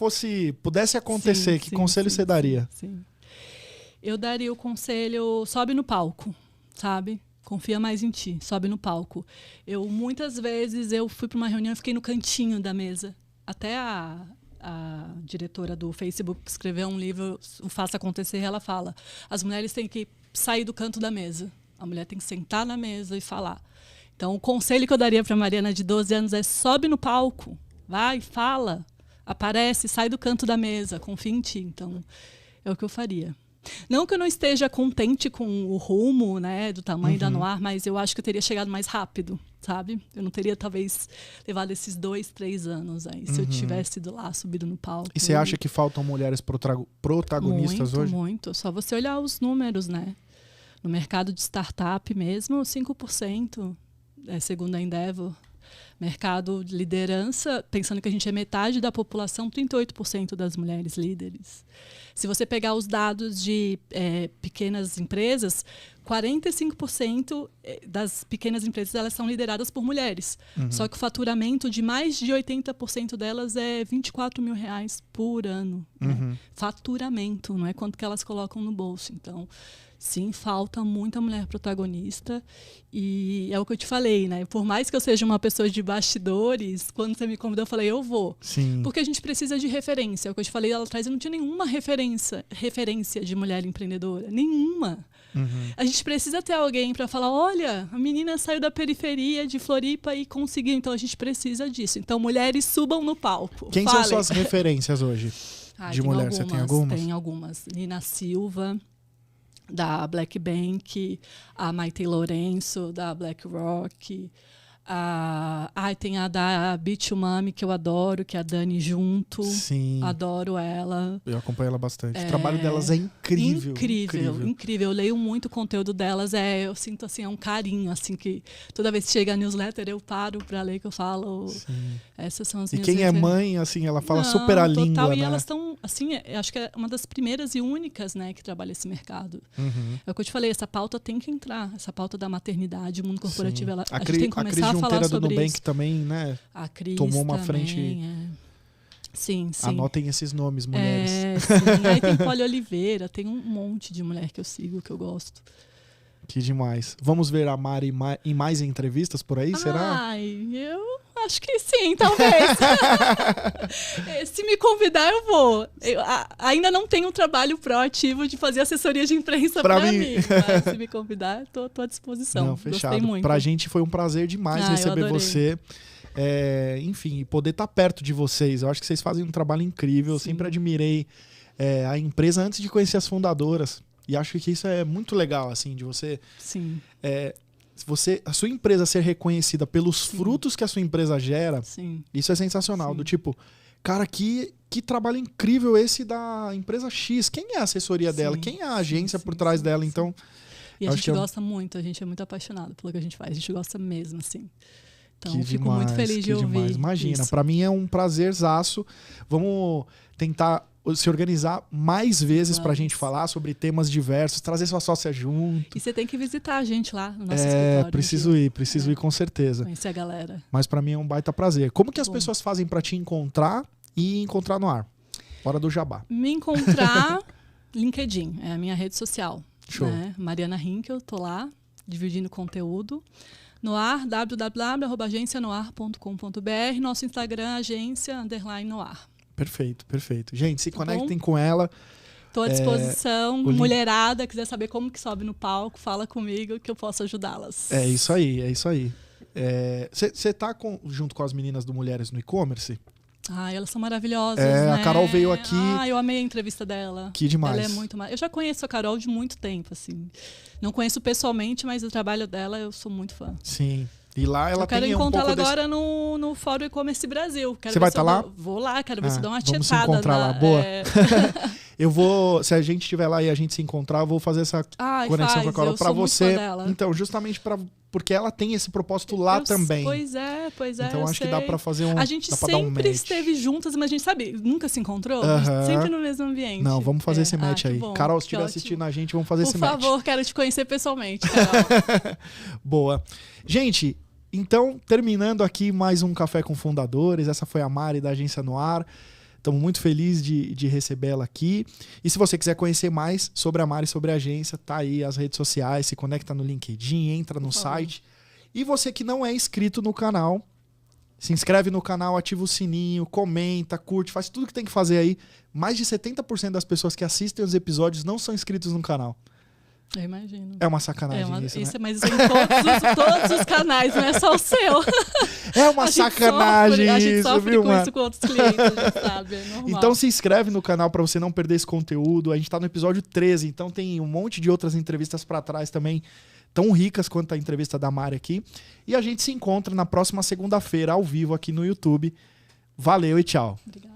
[SPEAKER 1] pudesse acontecer, que conselho você daria?
[SPEAKER 2] Sim. Eu daria o conselho, sobe no palco, sabe? Confia mais em ti, sobe no palco. Muitas vezes eu fui para uma reunião e fiquei no cantinho da mesa. Até a diretora do Facebook que escreveu um livro, o Faça Acontecer, ela fala, as mulheres têm que sair do canto da mesa. A mulher tem que sentar na mesa e falar. Então, o conselho que eu daria para a Mariana de 12 anos é sobe no palco, vai, fala. Aparece, sai do canto da mesa, confia em ti. Então, é o que eu faria. Não que eu não esteja contente com o rumo, né, do tamanho da Noir, mas eu acho que eu teria chegado mais rápido, sabe? Eu não teria, talvez, levado esses 2, 3 anos aí, se eu tivesse ido lá, subido no palco.
[SPEAKER 1] E você acha que faltam mulheres protagonistas hoje?
[SPEAKER 2] Muito. Só você olhar os números, né? No mercado de startup mesmo, 5%, segundo a Endeavor. Mercado de liderança, pensando que a gente é metade da população, 38% das mulheres líderes. Se você pegar os dados de pequenas empresas, 45% das pequenas empresas elas são lideradas por mulheres. Só que o faturamento de mais de 80% delas é R$24 mil por ano. Né? Faturamento, não é quanto que elas colocam no bolso. Então, sim, falta muita mulher protagonista. E é o que eu te falei, né? Por mais que eu seja uma pessoa de bastidores, quando você me convidou, eu falei, eu vou.
[SPEAKER 1] Sim.
[SPEAKER 2] Porque a gente precisa de referência. É o que eu te falei lá atrás, eu não tinha nenhuma referência de mulher empreendedora. Nenhuma. A gente precisa ter alguém para falar, olha, a menina saiu da periferia de Floripa e conseguiu. Então, a gente precisa disso. Então, mulheres subam no palco.
[SPEAKER 1] Quem
[SPEAKER 2] Falem.
[SPEAKER 1] são suas referências hoje? De mulher, você tem algumas?
[SPEAKER 2] Tem algumas. Nina Silva, da Black Bank, a Maite Lourenço, da BlackRock. Tem a da Beach Mami, que eu adoro, que é a Dani Junto.
[SPEAKER 1] Sim.
[SPEAKER 2] Adoro ela.
[SPEAKER 1] Eu acompanho ela bastante. O trabalho delas é incrível.
[SPEAKER 2] Incrível. Eu leio muito o conteúdo delas. Eu sinto assim, um carinho, assim, que toda vez que chega a newsletter, eu paro para ler, que eu falo. Sim. Essas são as minhas
[SPEAKER 1] quem é mãe, assim, ela fala super a língua, né?
[SPEAKER 2] E elas estão, assim, acho que é uma das primeiras e únicas, né, que trabalha esse mercado. É o que eu te falei, essa pauta tem que entrar. Essa pauta da maternidade, o mundo corporativo, a gente tem que começar a falar sobre
[SPEAKER 1] do Nubank
[SPEAKER 2] isso.
[SPEAKER 1] Também, né?
[SPEAKER 2] A Cris
[SPEAKER 1] tomou uma
[SPEAKER 2] também,
[SPEAKER 1] frente.
[SPEAKER 2] Sim.
[SPEAKER 1] Anotem esses nomes, mulheres.
[SPEAKER 2] Sim. Aí tem Poli Oliveira, tem um monte de mulher que eu sigo, que eu gosto.
[SPEAKER 1] Que demais. Vamos ver a Mari em mais entrevistas por aí, será?
[SPEAKER 2] Eu acho que sim, talvez. Se me convidar, eu vou. Eu ainda não tenho um trabalho proativo de fazer assessoria de imprensa pra mim. Mas se me convidar, tô à disposição.
[SPEAKER 1] Não, fechado.
[SPEAKER 2] Gostei muito.
[SPEAKER 1] Pra gente foi um prazer demais receber você. Enfim, poder estar perto de vocês. Eu acho que vocês fazem um trabalho incrível. Eu sempre admirei a empresa antes de conhecer as fundadoras. E acho que isso é muito legal, assim, de você...
[SPEAKER 2] Sim.
[SPEAKER 1] A sua empresa ser reconhecida pelos frutos que a sua empresa gera, isso é sensacional. Do tipo, cara, que trabalho incrível esse da empresa X. Quem é a assessoria dela? Quem é a agência por trás dela? Então,
[SPEAKER 2] e a gente gosta muito, a gente é muito apaixonado pelo que a gente faz. A gente gosta mesmo, assim. Então, fico
[SPEAKER 1] demais,
[SPEAKER 2] muito feliz de ouvir.
[SPEAKER 1] Imagina, para mim é um prazerzaço. Vamos tentar se organizar mais vezes pra gente falar sobre temas diversos, trazer sua sócia junto.
[SPEAKER 2] E você tem que visitar a gente lá no nosso escritório.
[SPEAKER 1] Preciso ir com certeza.
[SPEAKER 2] Conhecer a galera.
[SPEAKER 1] Mas pra mim é um baita prazer. Como que as pessoas fazem pra te encontrar e encontrar no ar? Hora do jabá.
[SPEAKER 2] Me encontrar, LinkedIn, é a minha rede social.
[SPEAKER 1] Show.
[SPEAKER 2] Né? Mariana Hinkel, tô lá, dividindo conteúdo. No ar, www.agencianoar.com.br. Nosso Instagram, agência_noar.
[SPEAKER 1] Perfeito. Gente, se conectem com ela.
[SPEAKER 2] Estou à disposição. Mulherada, quiser saber como que sobe no palco, fala comigo que eu posso ajudá-las.
[SPEAKER 1] É isso aí. Você tá junto com as meninas do Mulheres no E-Commerce?
[SPEAKER 2] Elas são maravilhosas, né?
[SPEAKER 1] A Carol veio aqui.
[SPEAKER 2] Eu amei a entrevista dela.
[SPEAKER 1] Que demais.
[SPEAKER 2] Ela é muito... Eu já conheço a Carol de muito tempo, assim. Não conheço pessoalmente, mas o trabalho dela eu sou muito fã.
[SPEAKER 1] Sim. E lá ela tem
[SPEAKER 2] quero encontrar ela agora no Fórum E-Commerce Brasil.
[SPEAKER 1] Você vai estar lá?
[SPEAKER 2] Vou lá, quero ver se dou uma
[SPEAKER 1] tietada. Vamos se encontrar lá, boa. Eu vou, se a gente estiver lá e a gente se encontrar, eu vou fazer essa conexão com a Carol para você. Então, justamente porque ela tem esse propósito lá também.
[SPEAKER 2] Pois é.
[SPEAKER 1] Então acho que dá para fazer um.
[SPEAKER 2] A gente sempre esteve juntas, mas a gente sabe, nunca se encontrou, sempre no mesmo ambiente.
[SPEAKER 1] Não, vamos fazer esse match aí.
[SPEAKER 2] Bom,
[SPEAKER 1] Carol, se estiver assistindo a gente, vamos fazer esse match.
[SPEAKER 2] Por favor, quero te conhecer pessoalmente, Carol.
[SPEAKER 1] Boa. Gente, então, terminando aqui mais um Café com Fundadores. Essa foi a Mari da Agência Noar. Estamos muito felizes de recebê-la aqui. E se você quiser conhecer mais sobre a Mari e sobre a agência, tá aí as redes sociais, se conecta no LinkedIn, entra no site. E você que não é inscrito no canal, se inscreve no canal, ativa o sininho, comenta, curte, faz tudo que tem que fazer aí. Mais de 70% das pessoas que assistem os episódios não são inscritos no canal.
[SPEAKER 2] Eu imagino.
[SPEAKER 1] É uma sacanagem isso, né?
[SPEAKER 2] Mas em todos os canais, não é só o seu.
[SPEAKER 1] É uma sacanagem isso,
[SPEAKER 2] a gente sofre
[SPEAKER 1] viu,
[SPEAKER 2] com isso com outros clientes, a gente sabe, é normal.
[SPEAKER 1] Então se inscreve no canal para você não perder esse conteúdo. A gente tá no episódio 13, então tem um monte de outras entrevistas para trás também, tão ricas quanto a entrevista da Mari aqui. E a gente se encontra na próxima segunda-feira, ao vivo, aqui no YouTube. Valeu e tchau.
[SPEAKER 2] Obrigada.